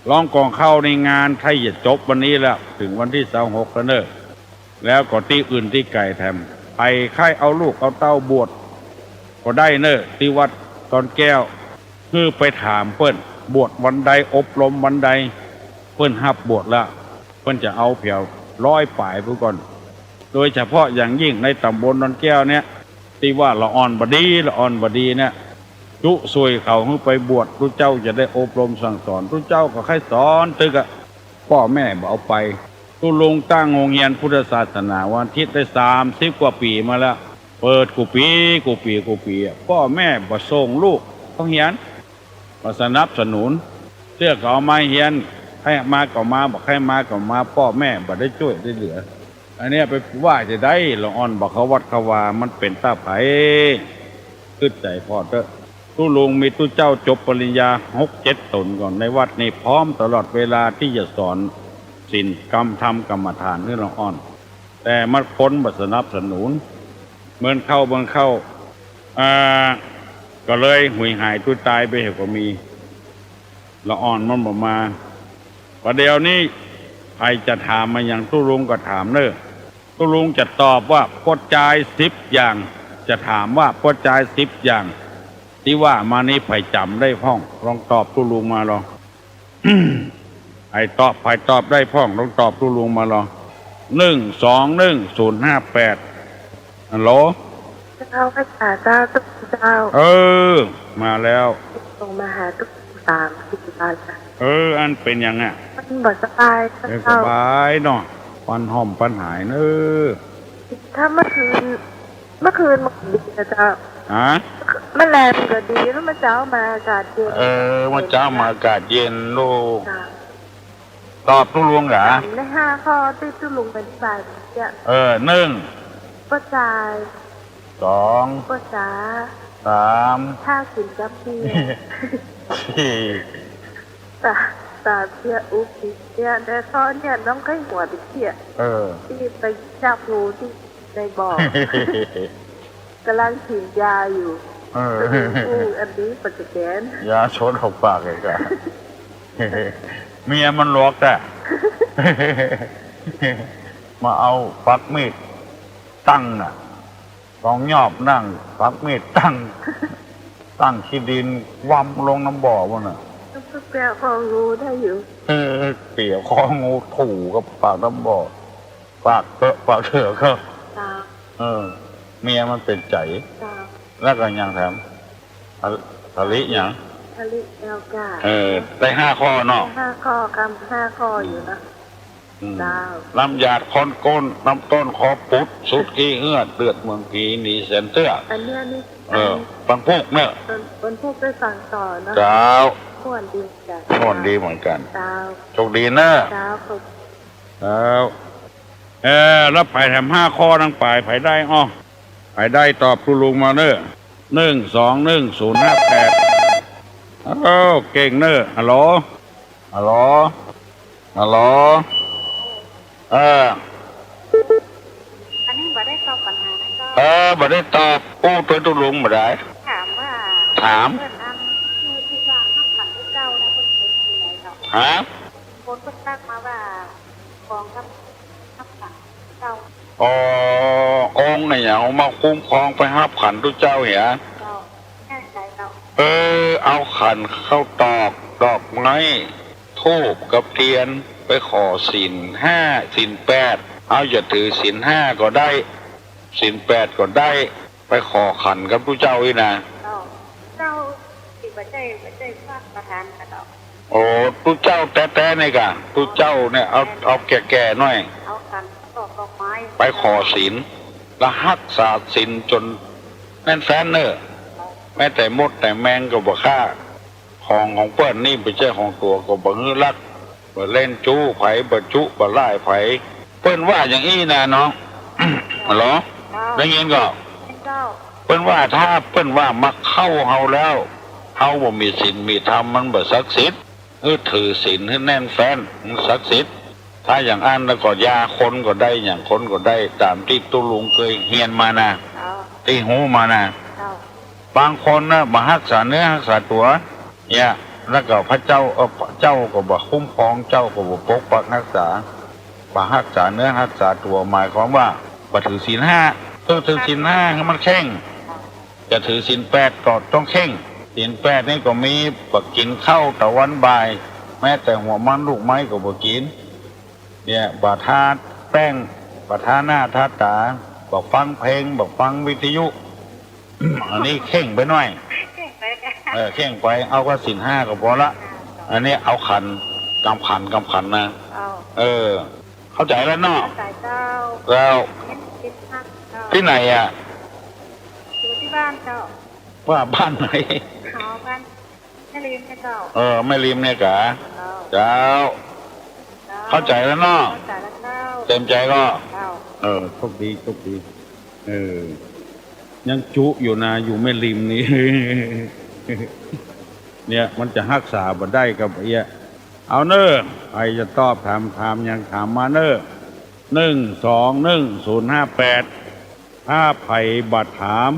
ร้องกองเข้าในงานไทยจะจบวันนี้แล้วถึงวันที่26แล้วแล้วก็ที่อื่นที่ไก่แถมไปค่ายเอาลูกเอาเต้าบวชก็ได้ที่วัดตอนแก้วคือไปถามเปิ้นบวชวันใดอบรมวันใดเปิ้นฮับบวชละเปิ้นจะเอาเพียว100 ป่ายผู้ก่อนโดยเฉพาะอย่างยิ่งในตำบลดอนแก้วเนี่ยที่ว่าละอ่อนบดีเนี่ยจุซวยเขาไปบวชทุกเจ้าจะได้อบรมสั่งสอนทุกเจ้าก็ให้สอนตึกพ่อแม่บอกเอาไปตุลุงตั้งโรงเรียนพุทธศาสนาวันอาทิตย์ได้30 กว่าปีมาแล้วเปิดกูปีพ่อแม่บ่ส่งลูกต้องเรียนบ่สนับสนุนเสื้อเขามาเรียนให้มาก็มาบอกให้มาก็มาพ่อแม่บ่ได้ช่วยได้เหลืออันนี้ไปว่าจะได้ละอ่อนบอกเขาวัดเขาว่ามันเป็นตาไผขึ้นใจพอเถอะตู้ลุงมีตู้เจ้าจบปริญญา6-7 ตนก่อนในวัดนี่พร้อมตลอดเวลาที่จะสอนศีลกรรมธรรมกรรมฐานนี่ละอ่อนแต่มันพ้นบ่สนับสนุนเมื่อเข้าก็เลยหุยหายตู้ตายไปเหตุก็มีละอ่อนมันบ่มาประเดี๋ยวนี้ใครจะถามมาอย่างตู้ลุงก็ถามตู้ลุงจะตอบว่าพอใจ10 อย่างจะถามว่าพอใจ10 อย่าง ที่ว่ามานี้ไผ่จำได้พ่องลองตอบตุลุงมาลอง ไผ่ตอบได้พ่องลองตอบตุลุงมาลอง121 058ฮัลโหลเจ้าพระจ่าเจ้าตุ๊กเจ้ามาแล้วส่งมาหาตุ๊ก3-4 วันละอันเป็นยังอ่ะมันบ่สบายสบายเนาะปันห่อมปันหายถ้าเมื่อคืนมันดีนะเจ้ามันแรงก็ดีแล้วมันเจ้ามาอากาศเย็นมันเจ้ามาอากาศเย็นโลตอบตุลุงเหรอใน5 ข้อที่ตุลุงเป็นฝ่ายเนี่ย1ป้าจ่าย2ป้าจ๋า3ถ้ากินกับพี่ตาเพียอุปิเนี่ยแต่ข้อเนี่ยน้องไข้หัวติเพียที่ไปจับงูที่ในบ่อกำลังฉีดยาอยู่อันนี้ปัจจุบันยาชนหกปากเลยค่ะเมียมันล็อกแต่มาเอาปักมีดตั้งน่ะลองยอบนั่งปักมีดตั้งขี้ดินวัมลงน้ำบ่อวะน่ะเปียคองูได้อยู่เปียคองูถูกับปากน้ำบ่อปากเถื่อก็เมียมันเป็นใจแล้วก็ยังทำทะลิยังทะลิแล้วก็ได้5 ข้อเนาะ5 ข้อคำ5 ข้ออยู่นะลำหยาดคอนก้นน้ำต้นคอปุดสุดขี้เหือดเลือดเมืองกีนีเซนเตอร์อันนี้นี่ปังพุกเนี่ยปังพุกได้ฟังต่อนะเจ้าม่วนดีจ้ะม่วนดีเหมือนกันเจ้าโชคดีนะเจ้าแล้วไผ่ทำ5 ข้อทั้งปลายไผ่ได้ไผ่ได้ตอบตุลุงมาเนอะ121 058เก่งเนอะฮัลโหลอันนี้บ่ได้ตอบปัญหาบ่ได้ตอบตัวตุลุงบ่ได้ถามเพื่อนที่ว่าฮักขันเจ้านะเพิ่นเป็นที่ไหนเนาะคนเพิ่นทักมาว่าของกับฮักขันเจ้าองค์เนี่ยเอามาคุ้มครองไปฮับขันทุกเจ้าเหรอเอาขันเข้าตอกดอกไม้ทูบกับเทียนไปขอศีล 5 ศีล 8เอาอย่าถือศีล 5ก็ได้ศีล 8ก็ได้ไปขอขันกับทุกเจ้าอีนะเจ้าสิบ่ใจพระประธานกระดอกทุกเจ้าแต่ๆนี่กะทุกเจ้าเนี่ยเอาแก่ๆหน่อยเอาขันดอกไม้ไปขอศีลและรักษาศีลจนแน่นแฟ้นเนอะแม้แต่มดแต่แมงก็บ่ฆ่าของเปิ้นนี่ไม่ใช่ของตัวก็บ่ฮื้อรักบ่เล่นจู้ไผบ่จุบ่ไล่ไผเปิ้นว่าอย่างอี้นะน้องฮัลโหลได้ยินก็เปิ้นว่าถ้าเปิ้นว่ามาเข้าเฮาแล้วเฮาบ่มีศีลมีธรรมมันบ่ศักดิ์สิทธิ์ถือศีลให้แน่นแฟ้นมันศักดิ์สิทธิ์ถ้าอย่างอันแล้วก็ยาคนก็ได้อย่างคนก็ได้ตามที่ตุลุงเคยเรียนมานะที่หูมานะบางคนนะมารักษาเนื้อรักษาตัวเนี่ยแล้วก็พระเจ้าก็บอกคุ้มครองเจ้าก็บอกปกปักรักษามารักษาเนื้อรักษาตัวหมายความว่าบ่ถือศีล 5ถือศีล 5ให้มันแข็งจะถือศีล 8ก็ต้องแข็งศีล 8นี่ก็มีบ่กินข้าวตะวันบ่ายแม้แต่หัวมันลูกไม้ก็บ่กินเนี่ยบ่ทาแป้งบ่ทาหน้าทาตาบ่ฟังเพลงบ่ฟังวิทยุอันนี้เข่งไปหน่อยเข่งไปเอาก็ศีล 5ก็พอละอันนี้เอาขันกำขันนะเข้าใจแล้วเนาะแล้วที่ไหนอ่ะอยู่ที่บ้านเจ้าว่าบ้านไหนบ้านแม่ริมเจ้าแม่ริมเนี่ยกะเจ้าเข้าใจแล้วเนาะเต็มใจก็โชคดียังจุอยู่นะอยู่แม่ริมนี่เนี่ยมันจะรักษาบ่ได้กับเอาเนอใครจะตอบถามยังถามมาเนอ121 058ถ้าไผ่บัดถาม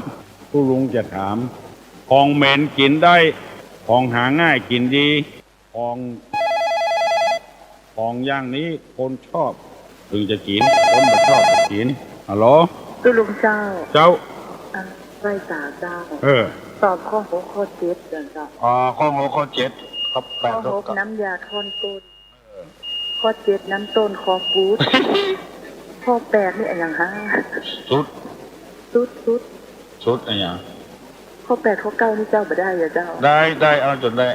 ผู้ลุงจะถามของเหม็นกินได้ของหาง่ายกินดีของอย่างนี้คนชอบถึงจะกินคนไม่ชอบจะกินฮัลโหลตุลุงเจ้าไหว้จ่าเจ้า ตอบข้อหกข้อเจ็ดเจ้าอ๋อข้อ6ข้อ7ครับแป ข้ ด อ ข้ ห อก น้ำยาทอนต้นข้อเจ็ดน้ำต้นคอฟูดข้อแปดนี่อะไรอย่างฮะสุดสุดอะไรอย่าง ข้อแปดข้อเก้านี่เจ้าบ่ได้อย่าเจ้าได้เอาจนได้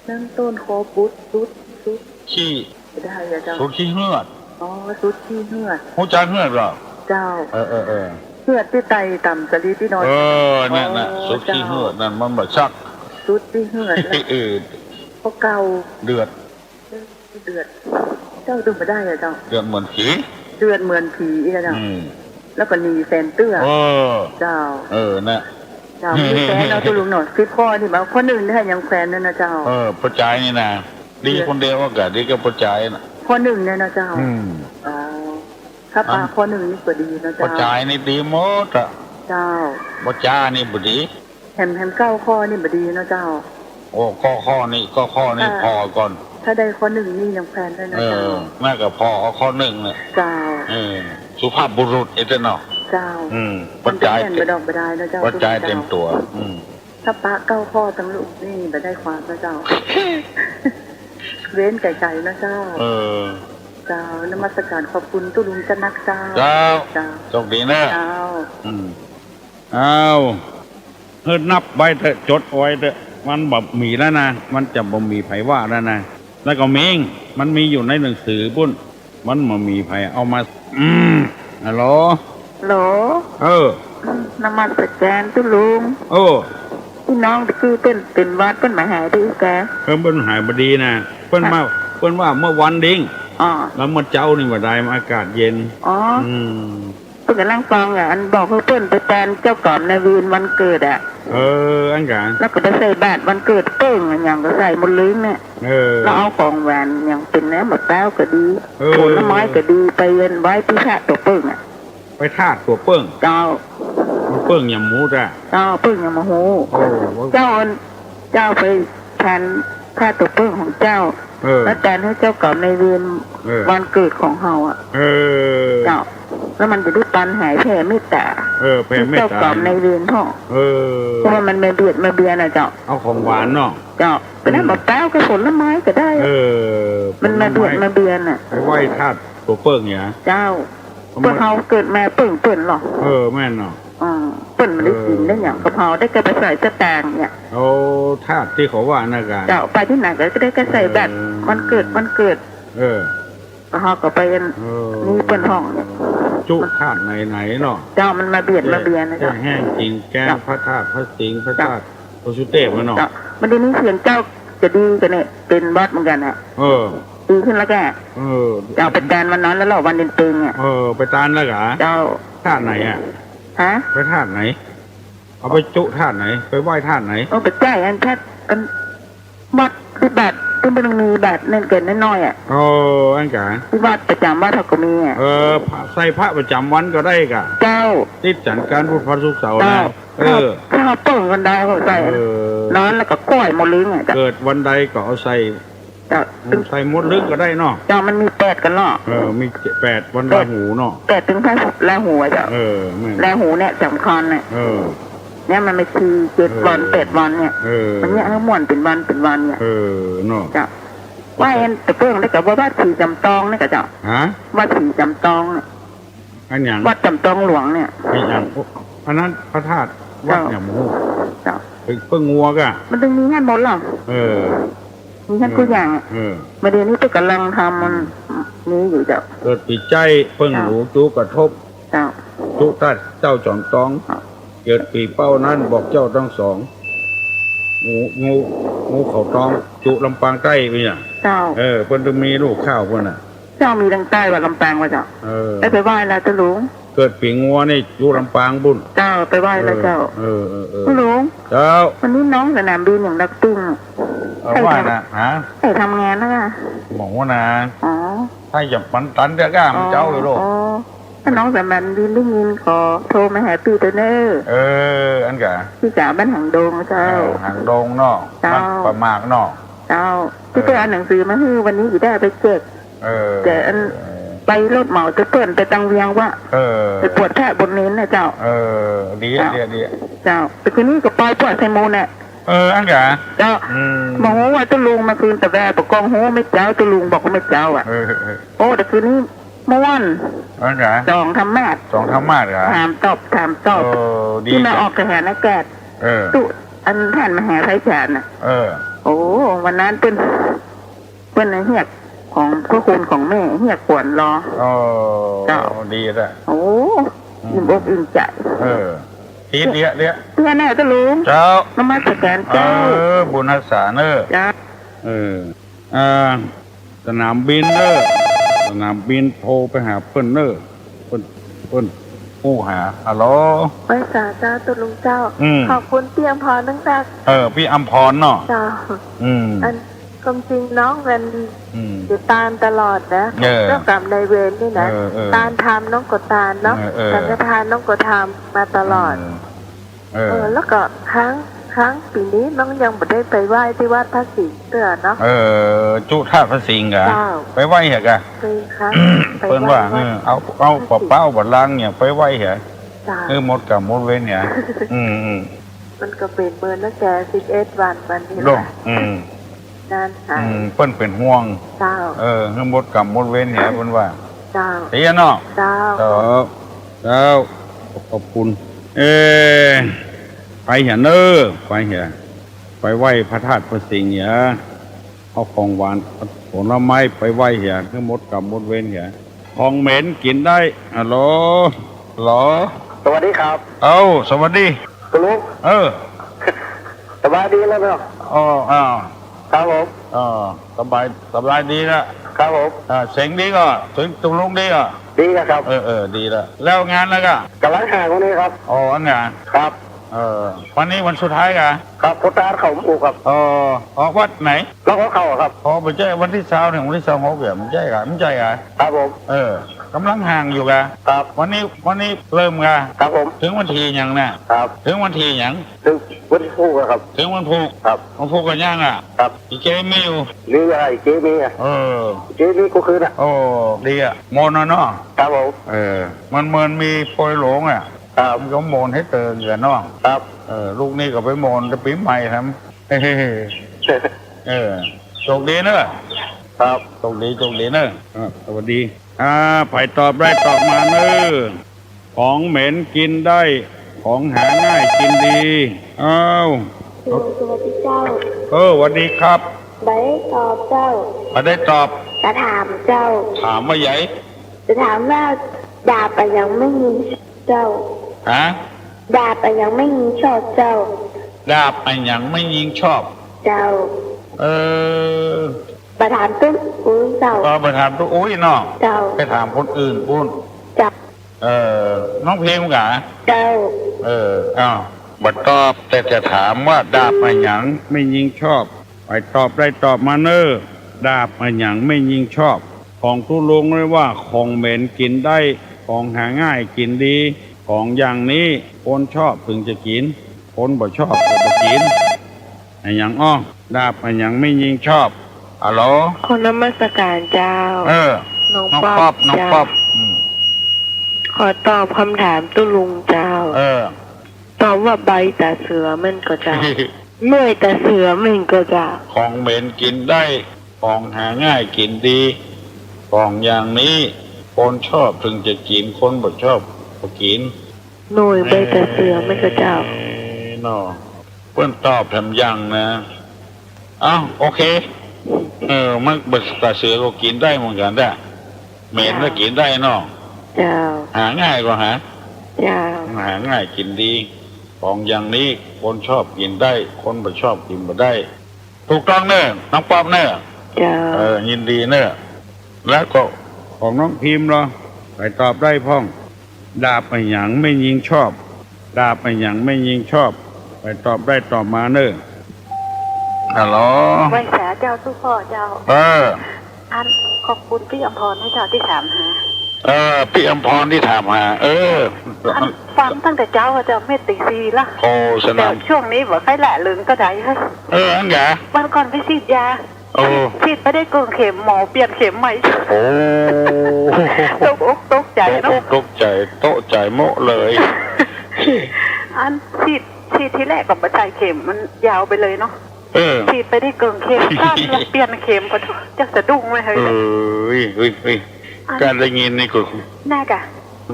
น้ำต้นคอฟูดสุดขี้บ่ได้อย่าเจ้าสุดขี้เหือดอ๋อสุดขี้เหือดหูจักเหือดหรอเจ้าเออเหือดที่ไตต่ำสลีที่นอนนั่นน่ะสุดขี้เหือดนั่นมันบ่ชักสุดขี้เหือดข้อเก้าเดือดเจ้าดูบ่ได้อย่าเจ้าเดือดเหมือนผีอีกแล้วเจ้าแล้วก็นีแฟนเตื้อเจ้าน่ะเจ้ามีแฟนเราตัวลุงหน่อยคือข้อนี่มาข้อหนึ่งนี่ยังแฟนนั่นนะเจ้าปัจจัยนี่นะดีคนเดียวก็ดีก็ปัจจัยนะข้อหนึ่งเนี่ยนะเจ้าถ้าปลาข้อหนึ่งนี่ก็ดีนะเจ้าปัจจัยนี่ดีหมดอ่ะเจ้าปัจจัยนี่บดีแฮมเก้าข้อนี่บดีนะเจ้าโอ้ข้อนี่พอก่อนถ้าได้ข้อหนึ่งนี่ยังแฟนได้นะเจ้าแม่ก็พอข้อหนึ่งเนี่ยเจ้าสุภาพบุรุษเอเจนเนาะเจ้าปัจจัยปัจจัยเต็มตัวถ้าปลาเก้าข้อทั้งลูกนี่ไปได้ความนะเจ้าเว้นไก่ๆนะเจ้าเจ้านมัสการขอบคุณตุลุงจันนักเจ้าโชคดีนะเอาเฮ้ยนับใบเถอะจดไว้เถอะมันแบบมีแล้วนะมันจะบ่มีไผว่าแล้วนะแล้วก็มันมีอยู่ในหนังสือปุ้นมันมามีไผเอามาฮัลโหลนมัสการตุลุงพี่น้องคือเป็นวัดเป็นมหาดีแกเป็นมหาบดีนะเพิ่นว่าเมื่อวันดิ้งแล้วเมื่อเจ้านี่ว่าได้อากาศเย็นเพิ่นกำลังฟังอันบอกเพิ่นไปแทนเจ้าก่อนในวีนวันเกิดอันกันแล้วก็ไปใส่บาตรวันเกิดเปิ้งอย่างก็ใส่หมดเลยเนี่ยแล้วเอาของแหวนอย่างเป็นเนื้อหมดแป้วก็ดีผลไม้ก็ดีไปเย็นไว้ที่ชาตัวเปิ้งไปทาตัวเปิ้งเจ้าเปิ้งยำหมูจ้ะเปิ้งยำหมูเจ้าไปแทนค่าตัวเปิ้งของเจ้าแล้วแทนให้เจ้าก่อนในวีนวันเกิดของเฮาเจ้าแล้วมันจะได้ปันหายแผ่เมตตาแผ่เมตตาเจ้ากรรมในเวรพ่อเพราะว่ามันมาเบียดนะเจ้าเอาของหวานเนาะเจ้าเป็นน้ำมะพร้าวกับผลไม้ก็ได้มันมาเบียดน่ะไปไหว้ธาตุตัวเปิ้งเนี่ยเจ้าเปิ้งเขาเกิดมาเปิ้งหรอแม่นเนาะเปิ้งมันได้กินได้อย่างกะเพราได้กระไปใส่สตางเนี่ยธาตุที่เขาว่านะกันเจ้าไปที่ไหนก็ได้กระใส่แบบมันเกิดกะเพราก็ไปนี่เปิ้งห้องจุธาตุไหนเนาะเจ้ามันมาเบียดนะเจ้าแห้งจริงแกงพระธาตุพระสิงห์พระธาตุพระสุเทพเนาะมันได้นี้เสียงเจ้าจะดีกันเนี่ยเป็นวัดเหมือนกันอ่ะดีขึ้นแล้วแกเจ้าไปตานวันนั้นแล้วหรอวันเต็งอ่ะไปตานแล้วเหรอเจ้าธาตุไหนอ่ะไปธาตุไหนเอาไปจุธาตุไหนไปไหว้ธาตุไหนไปแก้อันธาตุอันวัดที่แบบที่มันมีแบบเน้นเกินน้อยอ่ะอันกะที่วัดประจำวัดเขาก็มีอ่ะใส่พระประจำวันก็ได้กะเจ้าติดจันการพุทธพระศุกร์เสาร์นะถ้าเปิดวันใดเขาใส่นอนแล้วก็ก้อยมดลึงอ่ะเกิดวันใดก็เอาใส่มดลึงก็ได้เนาะเจ้ามันมี8กันเนาะมี8วันละหูเนาะ8ถึงละหูอ่ะเจ้าละหูเนี่ยสำคัญเนี่ยเนี่ยมันไม่คือ7 วัน 8 วันเนี่ยมันเนี่ยม้วนเป็นวันเนี่ยเนาะจ้ะว่าเอ็นแต่เพิ่งได้กับว่าสีจำตองนี่กับเจ้าว่าสีจำตองเนี่ยอันอย่างวัดจำตองหลวงเนี่ยอันอย่างอันนั้นพระธาตุวัดอย่างหมูเจ้าเพิ่งงัวกะมันต้องมีงานหมดหรอมีงานทุกอย่างมาเดี๋ยวนี้ก็กำลังทำมันนี้อยู่เจ้าเกิดปีใจเพิ่งหูจุกระทบเจ้าจุธาตุเจ้าจอมตองเกิดปีเป้านั้นบอกเจ้าทั้งสองงูเขาตองจุลำปางใต้ไปเนี่ยเจ้าเพิ่นจะมีลูกข้าวเพิ่นน่ะเจ้ามีทางใต้ว่าลำปางว่าเจ้าไปไหว้แล้วจะลุงเกิดปีงัวนี่จุลำปางบุญเจ้าไปไหว้แล้วเจ้าลุงเจ้าวันนี้น้องสนามบินอย่างดักตุ้งไหว้นะให้ทำงานนะบอกว่านะถ้าอย่าปันตันจะกล้ามันเจ้าเลยลูกถ้าน้องสนามบินได้ยินขอโทรมาหาพี่ตัวเนออันกะพี่จ๋าบ้านหางดงเจ้าหางดงเนาะมันประมากเนาะเจ้าพี่ไปเอาหนังสือมาให้วันนี้อีได้ไปแจกอันไป ไปรถเหมาจะเปิ่นไปตังเวียงว่าไปปวดแท้บนเน้นนะเจ้าดีเจ้าแต่คืนนี้ก็ปล่อยปวดไซโมนน่ะอันกะเจ้าบอกว่าตะลุงมาคืนแต่แวประกองหูไม่เจ้าตะลุงบอกว่าไม่เจ้าอ่ะโอ้แต่คืนนี้ม้วนอันกะสองทำมาดเหรอถามตอบที่มาออกกระแหนแกดตุอันท่านมหาไพศาลน่ะโอ้วันนั้นเป็นเฮียกของพระคุณของแม่เฮียกปวดรอเจ้าดีละโอ้ยิ่งอกยิ่งใจทีเดียวเพื่อนแน่ตะลุงเจ้านมัสการเจ้าบุญรักษาเนอจ้าสนามบินโทรไปหาเปิ้นเนอเปิ้นผู้หาฮัลโหลไปสาเจ้าตะลุงเจ้าขอบคุณพี่อำพรตั้งแต่พี่อำพรเนาะเจ้าอันความจริงน้องกันจะตานตลอดนะเรื่องกรรมในเวรนี่นะตานทำน้องก็ตานเนาะการกระทานน้องก็ทำมาตลอดแล้วก็ครั้งปีนี้น้องยังไม่ได้ไปไหว้ที่วัดพระสิงห์เตือเนาะจุท่าพระสิงห์กะไปไหว้เหรอกะไปครั้งเพิ่นว่าเอาเป้าบัดลังเนี่ยไปไหว้เหรอหมดกับหมดเว้นเนี่ยมันก็เป็นเมื่อนักแก11 วันนี้แหละนานหายเพิ่นเป็นห่วงเจ้าหมดกับหมดเว้นเนี่ยเพิ่นว่าเจ้าเสียเนาะเจ้าขอบคุณไปเหี่ยไปไหว้พระธาตุพระสิงห์เนี่ยเอาของหวานผลไม้ไปไหว้เหี่ยหมดกับหมดเว้นเหี่ยของเหม็นกินได้ฮัลโหลสวัสดีครับสวัสดีคุณลุงสบายดีแล้วเนาะครับผมสบายดีนะครับผมเสียงดีก็ถึงตุลุงดีก็ดีครับดีแล้วงานแล้วก็กำลังหาคนนี้ครับอันงานครับวันนี้วันสุดท้ายกันครับพุทธาเขาอุครับออกวัดไหนแล้วก็เข้าครับไปเจอวันที่20 ถึงวันที่26เดี๋ยวมันใช่กันครับผมกำลังห่างอยู่กันครับวันนี้เริ่มกันครับผมถึงวันที่ยังน่ะครับถึงวันที่ยังถึงวันพุธครับถึงวันพุธครับวันพุธกันยังครับอีเจมี่อยู่นี่อะไรเจมี่เจมี่ก็คือนะดีโมนเนาะครับผมมันเหมือนมีโปรยหลงมันก็โมนให้เตือนกันเนาะครับลูกนี่ก็ไปโมนจะปีใหม่ทำโชคดีเนอะครับโชคดีเนอะสวัสดีไผ่ตอบได้ตอบมาเนอะของเหม็นกินได้ของหาง่ายกินดีสวัสดีเจ้าสวัสดีครับได้ตอบเจ้าได้ตอบจะถามเจ้าถามว่าใหญ่จะถามว่าดาบยังไม่มีเจ้าดาบยังไม่ยิงชอบเจ้าดาบยังไม่ยิงชอบเจ้าประธานตุ๊กอุ้ยเจ้าประธานตุ๊กอุ้ยเนาะเจ้าไปถามคนอื่นปุ้นเจ้าน้องเพลงกะเจ้าบัดตอบแต่จะถามว่าดาบยังไม่ยิงชอบไปตอบได้ตอบมาเนอะดาบยังไม่ยิงชอบของทุลุงเลยว่าของเหม็นกินได้ของหาง่ายกินดีของอย่างนี้คนชอบถึงจะกินคนบ่ชอบก็บ่กินอย่างดาบยังไม่ยิงชอบฮัลโหลคนนมัสการเจ้าน้องป๊อบขอตอบคำถามตุลุงเจ้าตอบว่าใบตาเสือมันก็เจ้าเมื่อยตาเสือมันก็เจ้าของเหม็นกินได้ของหาง่ายกินดีของอย่างนี้คนชอบถึงจะกินคนบ่ชอบบ่กินหน่วยใบตาเสือมันก็เจ้าเนาะเพิ่นตอบทำยังนะโอเคมันใบตาเสือก็กินได้เหมือนกันได้เหม็นก็กินได้เนาะเจ้าหาง่ายกว่าหาง่ายกินดีของอย่างนี้คนชอบกินได้คนบ่ชอบกินบ่ได้ถูกต้องเนอะน้องป๊อบเนอะยินดีเนอะแล้วก็ของน้องพิมพ์เหรอไปตอบได้พ่องดาบยังไม่ยิงชอบดาบยังไม่ยิงชอบไปตอบได้ตอบมาเนอะฮัลโหลไว้แสเจ้าสุพ่อเจ้าอันขอบคุณพี่อมพรให้เจ้าที่ถามหาพี่อมพรที่ถามหาฟังตั้งแต่เจ้าว่าจะไม่ตีซีละสนามช่วงนี้บอกใครแหละลึงก็ได้อันไงวันก่อนไปฉีดยา ฉีดไม่ได้เกินเข็มหมอเปลี่ยนเข็มใหม่ โอ้ ตกอกตกใจเนาะ ตกใจโตใจโมเลย อันฉีดที่แรกกับประจายเข็มมันยาวไปเลยเนาะ ฉีดไปได้เกินเข็มสั้นแล้วเปลี่ยนเข็มก็จะสะดุ้งเลยเฮ้ยการได้ยินนี่ก็ น่ากะ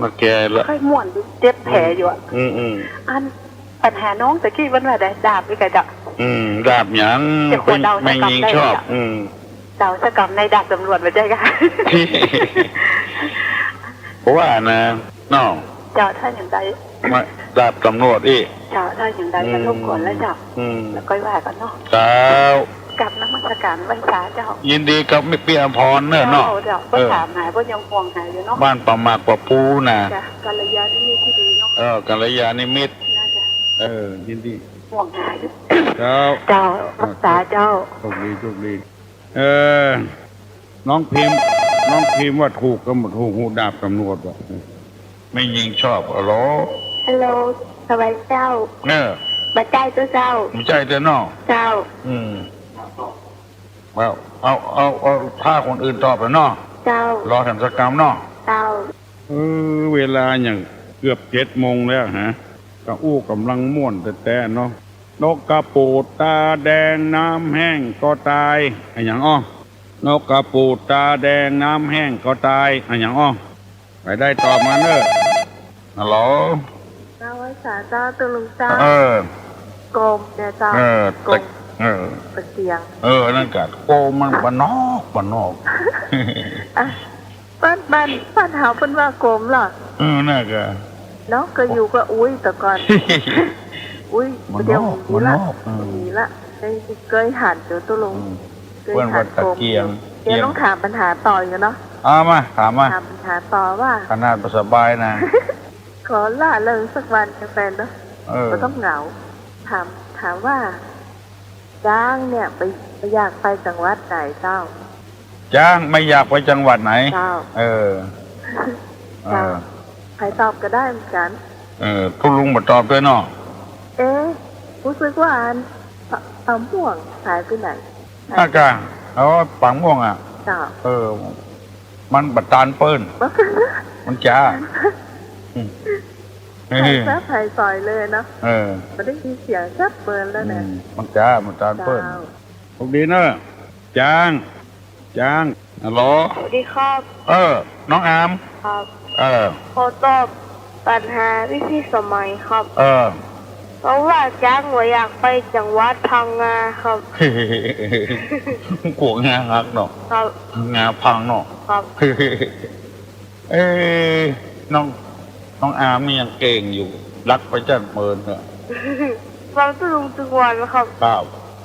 มาแกละค่อยม่วนเจ็บแผลอยู่อ่ะอันปัญหาน้องตะกี้วันว่าได้ดาบด้วยกันจ้ะดาบหยังไม่ยิงชอบดาวสกรรมในดาบตำรวจมาใจกันเพราะว่านะน้องเจ้าท่านอย่างใดมาดาบตำรวจอีกเจ้าท่านอย่างใดกระทบก่อนแล้วเจ้าแล้วก็ว่ากันเนาะเจ้ากับน้ำมัสการวันษาเจ้ายินดีกับไม่เปียพรเนอะเนาะก็ถามหายก็ยังห่วงหายอยู่เนาะบ้านประมากกว่าปูนะกัลยาณมิตรที่ดีเนาะกัลยาณมิตรยินดีห่วงหายเจ้ารักษาเจ้าโชคดีน้องพิมพ์ว่าถูกก็หมดถูกหูดาบตำรวจว่ะไม่ยิงชอบฮัลโหลสวัสดีเจ้าบัดใจตัวเจ้าบัดใจตัวน้องเจ้าเอาถ้าคนอื่นตอบแล้วเนาะเจ้ารอทำสกรรมเนาะเจ้าเวลาอย่างเกือบ7 โมงแล้วฮะก็อู้กำลังม่วนแต่เนาะนกกระปูดตาแดงน้ำแห้งก็ตายอะไรอย่างนกกระปูดตาแดงน้ำแห้งก็ตายอะไรอย่างไปได้ตอบมาเนอะฮัลโหลเจ้าวิสาเจ้าตุลุงเจ้ากรมเนี่ยเจ้ากรมตะเกียงนั่นกัดโกมันบ้านนอกบ้านหาเป็นว่ากรมหรอน่าก็เนาะก็อยู่ก็อุ้ยแต่ก่อนเดี๋ยวมีละเคยหันเดี๋ยวตุลุงเคยหันตะเกียงเดี๋ยวต้องถามปัญหาต่ออยู่เนาะมาถามปัญหาต่อว่าขนาดสบายนะขอล่าเริงสักวันกับแฟนเนาะก็ต้องเหงาถามว่าจ้างเนี่ยไปอยากไปจังหวัดไหนเจ้าจ้างไม่อยากไปจังหวัดไหนเจ้าใครตอบก็ได้เหมือนกันทุลุงมาตอบด้วยเนาะรู้สึกว่าปังม่วงหายไปไหนอากาปังม่วงเจ้ามันบัดตาลเปิ้ลมันจ้าแซ่บไผ่ซอยเลยเนาะมันได้ยินเสียงแซ่บเบิร์นแล้วเนี่ยมันจ้ามันตาลเปิ้ลโชคดีเนอะจ้างฮัลโหลสวัสดีครับน้องอามครับขอตอบปัญหาพี่สมัยครับเพราะว่าจ้างว่าอยากไปจังหวัดพังงาครับกลัวงาฮักเนาะครับงาพังเนาะครับน้องอาร์มนี่ยังเก่งอยู่รักไปจัดเมินเนี่ยฟังตุลุงทุกวันนะครับครับ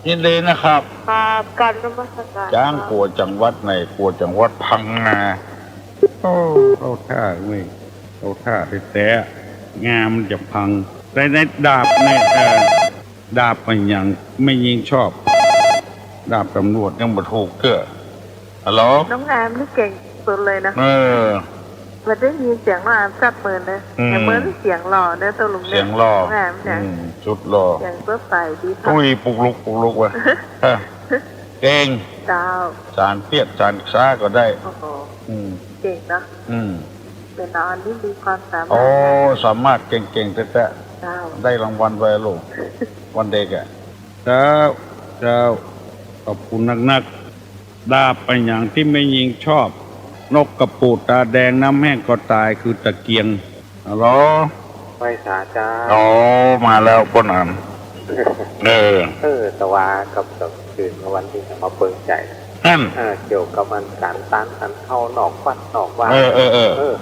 ยินดีนะครับครับการนมัสการจ้างกลัวจังหวัดไหนกลัวจังหวัดพังงาเอาท่าไม่เอาท่าแต่งามมันจะพังในดาบในดาบมันยังไม่ยิงชอบดาบตำรวจยังบ่ถูกเก้อฮัลโหลน้องอาร์มนี่เก่งสุดเลยนะมันได้ยินเสียงน้องอาร์มซับเมินเลยเหมือนเสียงหล่อเนี่ยตัวลุงเนี่ยเสียงหล่อแอมเนี่ยจุดหล่อเสียงเพื่อไปดีปลุกว่ะเก่งสารเปียกสารซ่าก็ได้เก่งนะเป็นนอนที่มีความสามารถสามารถเก่งแต่ได้รางวัลไว้ลูกวันเด็กเจ้าขอบคุณนักดาบไปอย่างที่ไม่ยิงชอบนกกระปูดตาแดงน้ำแห้งก็ตายคือตะเกียงฮัลโหลไปสาจ้ามาแล้วป้นอ่านตะวากับคืนวันที่มาเปิดใจนั่นเกี่ยวกับมันการต้านกันเข้านอกวัดนอกว่า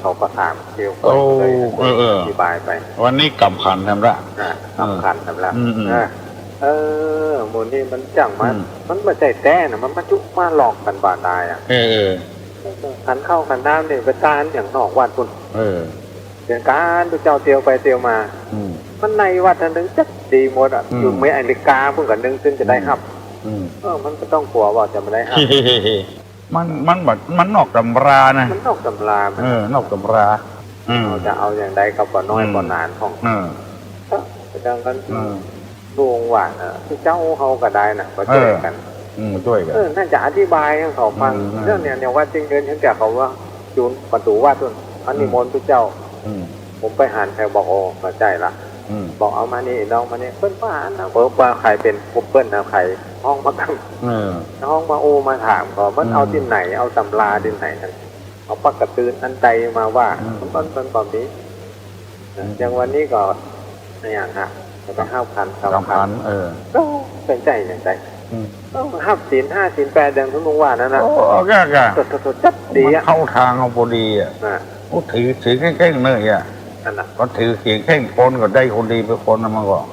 เขาก็ถามเกี่ยวกับอธิบายไปวันนี้กำขันทำละกำขันทำละมูลนี่มันจังมันมาใจแต้นะมันมาจุกมาหลอกกันบาดายขันเข้าขันน้ำเนี่ยไปตานอย่างนอกวัดคุณเรื่องการไปเจ้าเตียวไปเตียวมามันในวัดอันนึงจัดดีหมดอยู่ไม่อเมริกาพวกกันนึงซึ่งจะได้ครับมันก็ต้องกลัวว่าจะไม่ได้ครับมันนอกตำรานะมันนอกตำรานอกตำราเราจะเอาอย่างใดกับบ่น้อยบ่นานของดังกันดวงหวานที่เจ้าเขาก็ได้นะก็เจอกัน ช่วยกันน่าจะอธิบายให้เขาฟังเรื่องเนี่ยว่าจริงเดินฉันแกเขาว่าจูนประตูว่าต้นอันนี้มนต์พระเจ้าผมไปหันแถวบอกโอ้มาใจละบอกเอามานี่น้องมานี่เปิ้ลว่านะเปิ้ลว่าใครเป็นผมเปิ้ลนะใครห้องมาทำห้องมาโอมาถามก่อนมันเอาที่ไหนเอาตำราที่ไหนนั่นเอาปักกระตือนอันใดมาว่าต้นแบบนี้อย่างวันนี้ก็อย่างฮะจะห้าพันก็เป็นใจอย่างใจต้องห้าศีล5 ศีล 8อย่างทุกวันนั่นนะโอ้แก่สดจัดดีอ่ะเข้าทางเอาพอดีอ่ะโอ้ถือแข่งๆเลยอ่ะก็ถือเสียงแข่งคนก็ได้คนดีไปคนนั้นมาก่อน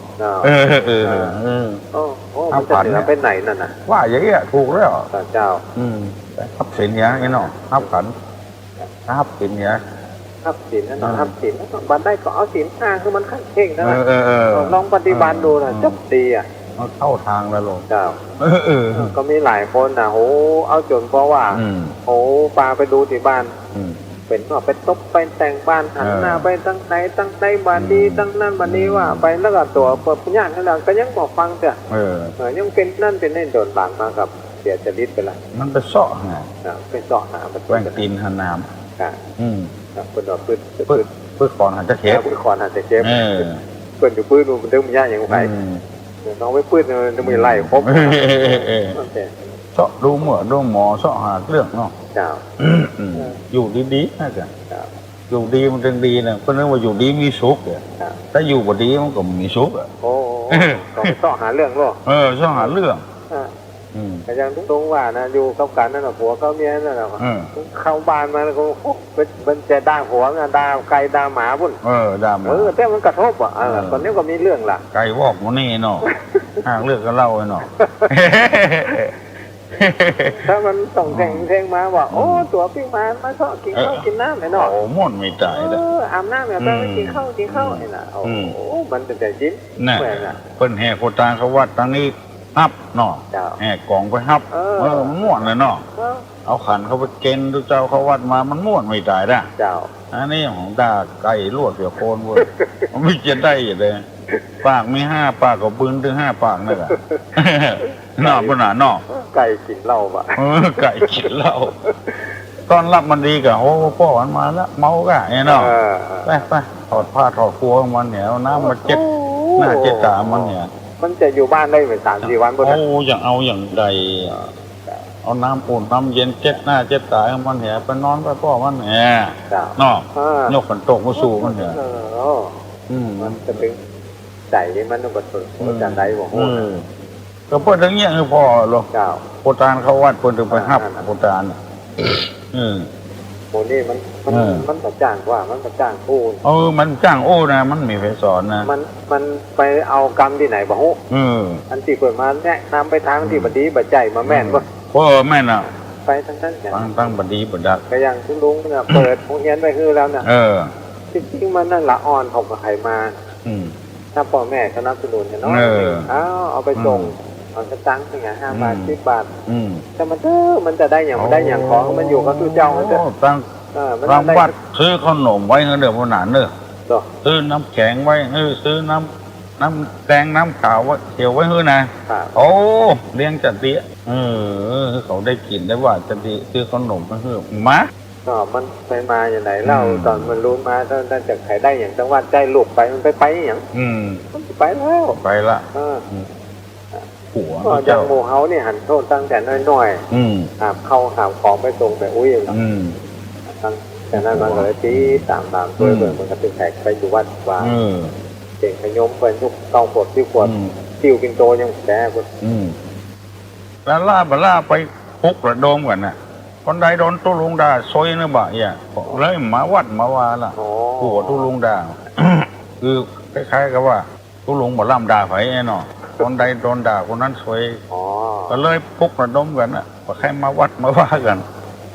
มันจะเหนือไปไหนนั่นน่ะว่าอย่างเงี้ยถูกแล้วเจ้าทับศีลเนี้ยไอ้น้องทับขันทับศีลเนี้ยทับศีลนั่นทับศีลแล้วบันได้ก็เอาศีล5คือมันขั้นเข่งนะลองปฏิบัติดูนะจับดีอ่ะเข้าทางแล้วลงเจ้าก็มีหลายคนนะโหเอาจนเพราะว่าโหปลาไปดูที่บ้านเป็นว่าไปตบไปแต่งบ้านหันหน้าไปตั้งไหนบ้านดีตั้งนั่นบ้านนี้ว่าไปแล้วก็ตัวเปิดญาตินั่นแหละก็ยังบอกฟังเถอะยังเป็นนั่นเป็นนี่โดนหลังมากับเสียจริตไปละมันไปเสาะหาไปเสาะหาแหวงตีนหันน้ำเป็นดอกปื้ดก่อนหันจะเข็บปื้ดก่อนหันจะเข็บเปิดอยู่ปื้ดมันดึงมันยากอย่างไรน้องไปปื้ดมันจะมีไล่ครบเสาะดูเหมือนดูหมอเสาะหาเรื่องเนาะอยู่ดีๆน่าจะอยู่ดีมันจึงดีนะเพราะนั้นว่าอยู่ดีมีสุขอ่ะถ้าอยู่บ่ดีมันก็มีสุขอ่ะโอ้ก็เสาะหาเรื่องหรอเสาะหาเรื่องแต่ยังตรงว่านะอยู่กับกันนั่นแหละผัวเขาเมียนั่นแหละเข้าบ้านมาแล้วก็มันจะด่าผัวนะด่าไก่ด่าหมาพุ่นด่าหมาแต่มันกระทบอ่ะตอนนี้ก็มีเรื่องล่ะไก่วอกมันนี่เนาะห่างเรื่องก็เล่าไอ้เนาะถ้ามันส่งเพลงมาว่าโอ้ตัวพี่มาชอบกินข้าวกินน้ำไอ้เนาะโอ้ม่วนไม่ตายเลยอาบน้ำเนี่ยไปกินข้าวไอ้น่ะโอ้มันเป็นแต่จิ้นเปิ้นแห่โคตาเขาวัดทางนี้ฮับเนาะแห่กองไปฮับมันม่วนเลยเนาะเอาขันเขาไปเกณฑ์ดูเจ้าเขาวัดมามันม่วนไม่ตายนะอันนี้ของตาไก่ลวดเสียโคนเว้ยมันไม่จะได้เลยปากมี5 ปากก็ปืนถึง5 ปากนั่นแหละนอกบนหน้านอกไก่กินเหล้าปะไก่กินเหล้าตอนรับมันดีกะโอ้พ่อมันมาแล้วเมากะไอ้เนาะไปถอดผ้าถอดครัวมันเนี่ยน้ำมันเจ็บหน้าเจ็บตามันเนี่ยมันจะอยู่บ้านได้เป็น3-4 วันบนนั้นโอ้อย่างเอาอย่างใดเอาน้ำอุ่นน้ำเย็นเจ็บหน้าเจ็บตามันเนี่ยไปนอนไปพ่อมันเนี่ยเนาะยกฝนตกมาสู่มันเนี่ยมันจะเป็นใจมันต้องกระตุ้นจันไดบอกก็เพื่อนทั้งเงี้ยคือพ่อหรอกโคตานเขาวัดเพื่อนถึงไปฮับโคตานโมนี่มันประจ้างว่ามันประจ้างโอ้มันจ้างโอ้นะมันมีไฟสอนนะมันไปเอากรรมที่ไหนบ่ฮู้อันที่เปิดมาแนะนำไปทางที่บดีบัดใจมาแม่นบ่แม่นอ่ะไปทางนั้นตั้งบดีบัดดักก็อย่างคุณลุงเนี่ยเปิดโรงเรียนไปคือแล้วเนี่ยจริงๆมันนั่นละอ่อนเขากับใครมาถ้าพ่อแม่เขานับสนุนเนี่ยน้องเอาไปส่งเอากระตังค์อย่าง5 บาท10 บาทแต่มันจะได้อย่างได้อย่างของมันอยู่กับตู้เจ้ามันจะตั้งรางวัดซื้อขนมไว้เด้อพ่อหนานเด้อซื้อน้ำแข็งไว้ซื้อน้ำแดงน้ำขาวไว้เกี่ยวไว้เฮ้นะโอ้เลี้ยงจัดเตี้ยเขาได้กินได้ว่าจัดเตี้ยซื้อขนมมาเฮ้มามันไปมาอย่างไรเล่าตอนมันรู้มาตอนจากใครได้อย่างจังหวัดใจลูกไปมันไปอย่างมันไปแล้วไปละหัวอย่างหมู่เฮาเนี่ยหันโทษตั้งแต่น้อยๆหามเข้าหามของไปส่งไปอุ้ยตั้งแต่นั้นมันก็เลยตีตามตัวเบิร์มันก็เป็นแขกไปอยู่วัดว่าเก่งขยมเป็นทุก9 ขวบ10 ขวบติวกินโตยังแก่คนแล้วล่าไปพุกระโดมกันน่ะคนใดโดนตุลุงด่าซอยนึกบ่อย่าเลยมาวัดมาวาล่ะหัวตุลุงด่าคือคล้ายๆกับว่าตุลุงบ่ล่ำด่าไผไอ้เนาะคนใดโดนด่าคนนั้นซวยก็เลยพุกระดมกันน่ะว่าใครมาวัดมาว่ากัน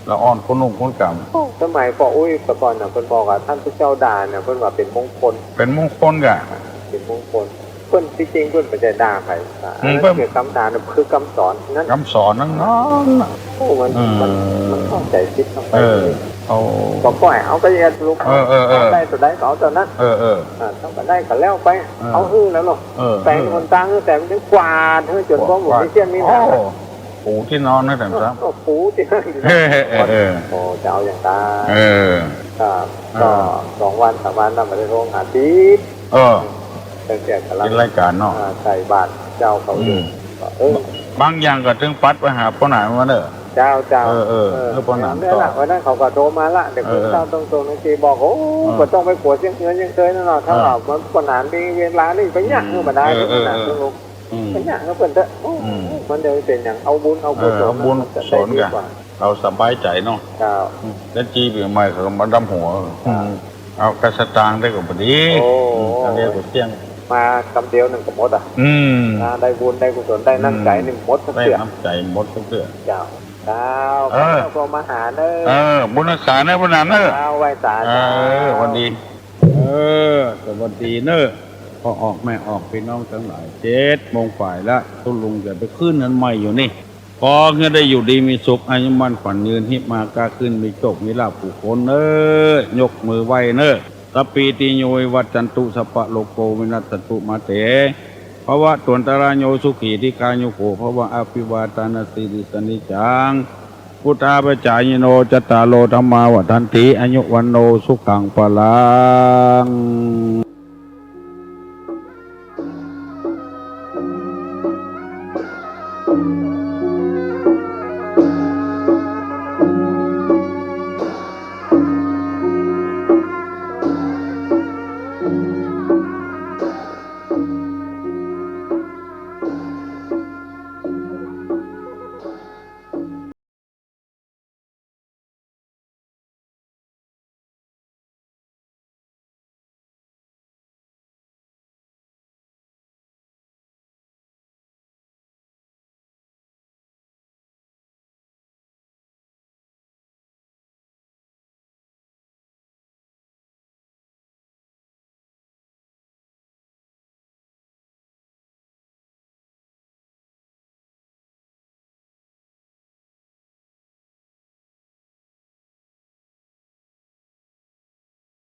ละอ่อนคนนุ่มคนกำสมัยพ่ออุ้ยแต่ก่อนน่ะเพิ่นบอกว่าท่านพระเจ้าด่าเนี่ยเพิ่นว่าเป็นมงคลเป็นมงคลกะเป็นมงคลเพิ่นที่จริงเพิ่นไม่ได้ด่าใครคือคำด่าคือคำสอนนั่นคำสอนนั่นโอ้มันเข้าใจคิดเข้าไปบอกก่อยเอาไปเรียนลูกได้ตัวใดก็เอาตัวนั้นต้องไปได้ก็แล้วไปเอาแล้วหรอกแต่งคนต่างแต่งถึงกวาดจนพวกหมู่ที่เชี่ยนมีนะ ปูที่นอนนะท่านครับ ก็ปูที่นั่งอยู่ โอ้จะเอาอย่างตาครับก็2 วัน3 วันทำมาได้โรงอาทิตย์ตั้งแต่กำลัง เป็นรายการเนาะ ใส่บาตรเจ้าเขาอยู่บางอย่างก็ถึงปัดไปหาป้าหนายมาเนอะเจ้าป้าหนาย เนี่ยแหละวันนั้นเขาก็โทรมาละเด็กคนเจ้าตรงๆในทีบอกโอ้ก็ต้องไปขวดยังเงินยังเคยนั่นหรอถ้าเรามันป้าหนายมีเวลานี่ไปยากเงินมาได้ป้าหนายก็ลงไปยากก็เป็นเถอะมันเดี๋ยวเป็นอย่างเอาบุญเอาบุญสอนกันเราสบายใจเนาะแล้วจีบใหม่เขามาดำหัวเอากระสตางได้กับพอดีเรียกว่าเที่ยงมาคำเดียวหนึ่งกับมดได้บุญได้กุศลได้น้ำใจหนึ่งมดทั้งเสือได้น้ำใจมดทั้งเสือเจ้าพอมาหาเนบุญรักษาเนอะพนันเนอะไหว้ศาลวันดีสวัสดีเนอะพอออกแม่ออกพี่น้องทั้งหลาย7 โมงฝ่ายละตุลุงจะไปขึ้นนั้นใหม่อยู่นี่พอเงี้ยได้อยู่ดีมีสุขอายุมันขวัญยืนหิมากล้าขึ้นมีโชคมีลาภผู้คนเนอะยกมือไหวเนอะสัพปีติโยวัจจันตุสัพพะโลกโกวินัสตุมาเตภวะตวนตรายโยสุขีที่กายโยโกภวะอภิวาทานาสิริสนิจังพุทธาปจายโนจตารโลธรรมาวัฏันติอายุวันโนสุขังปะลัง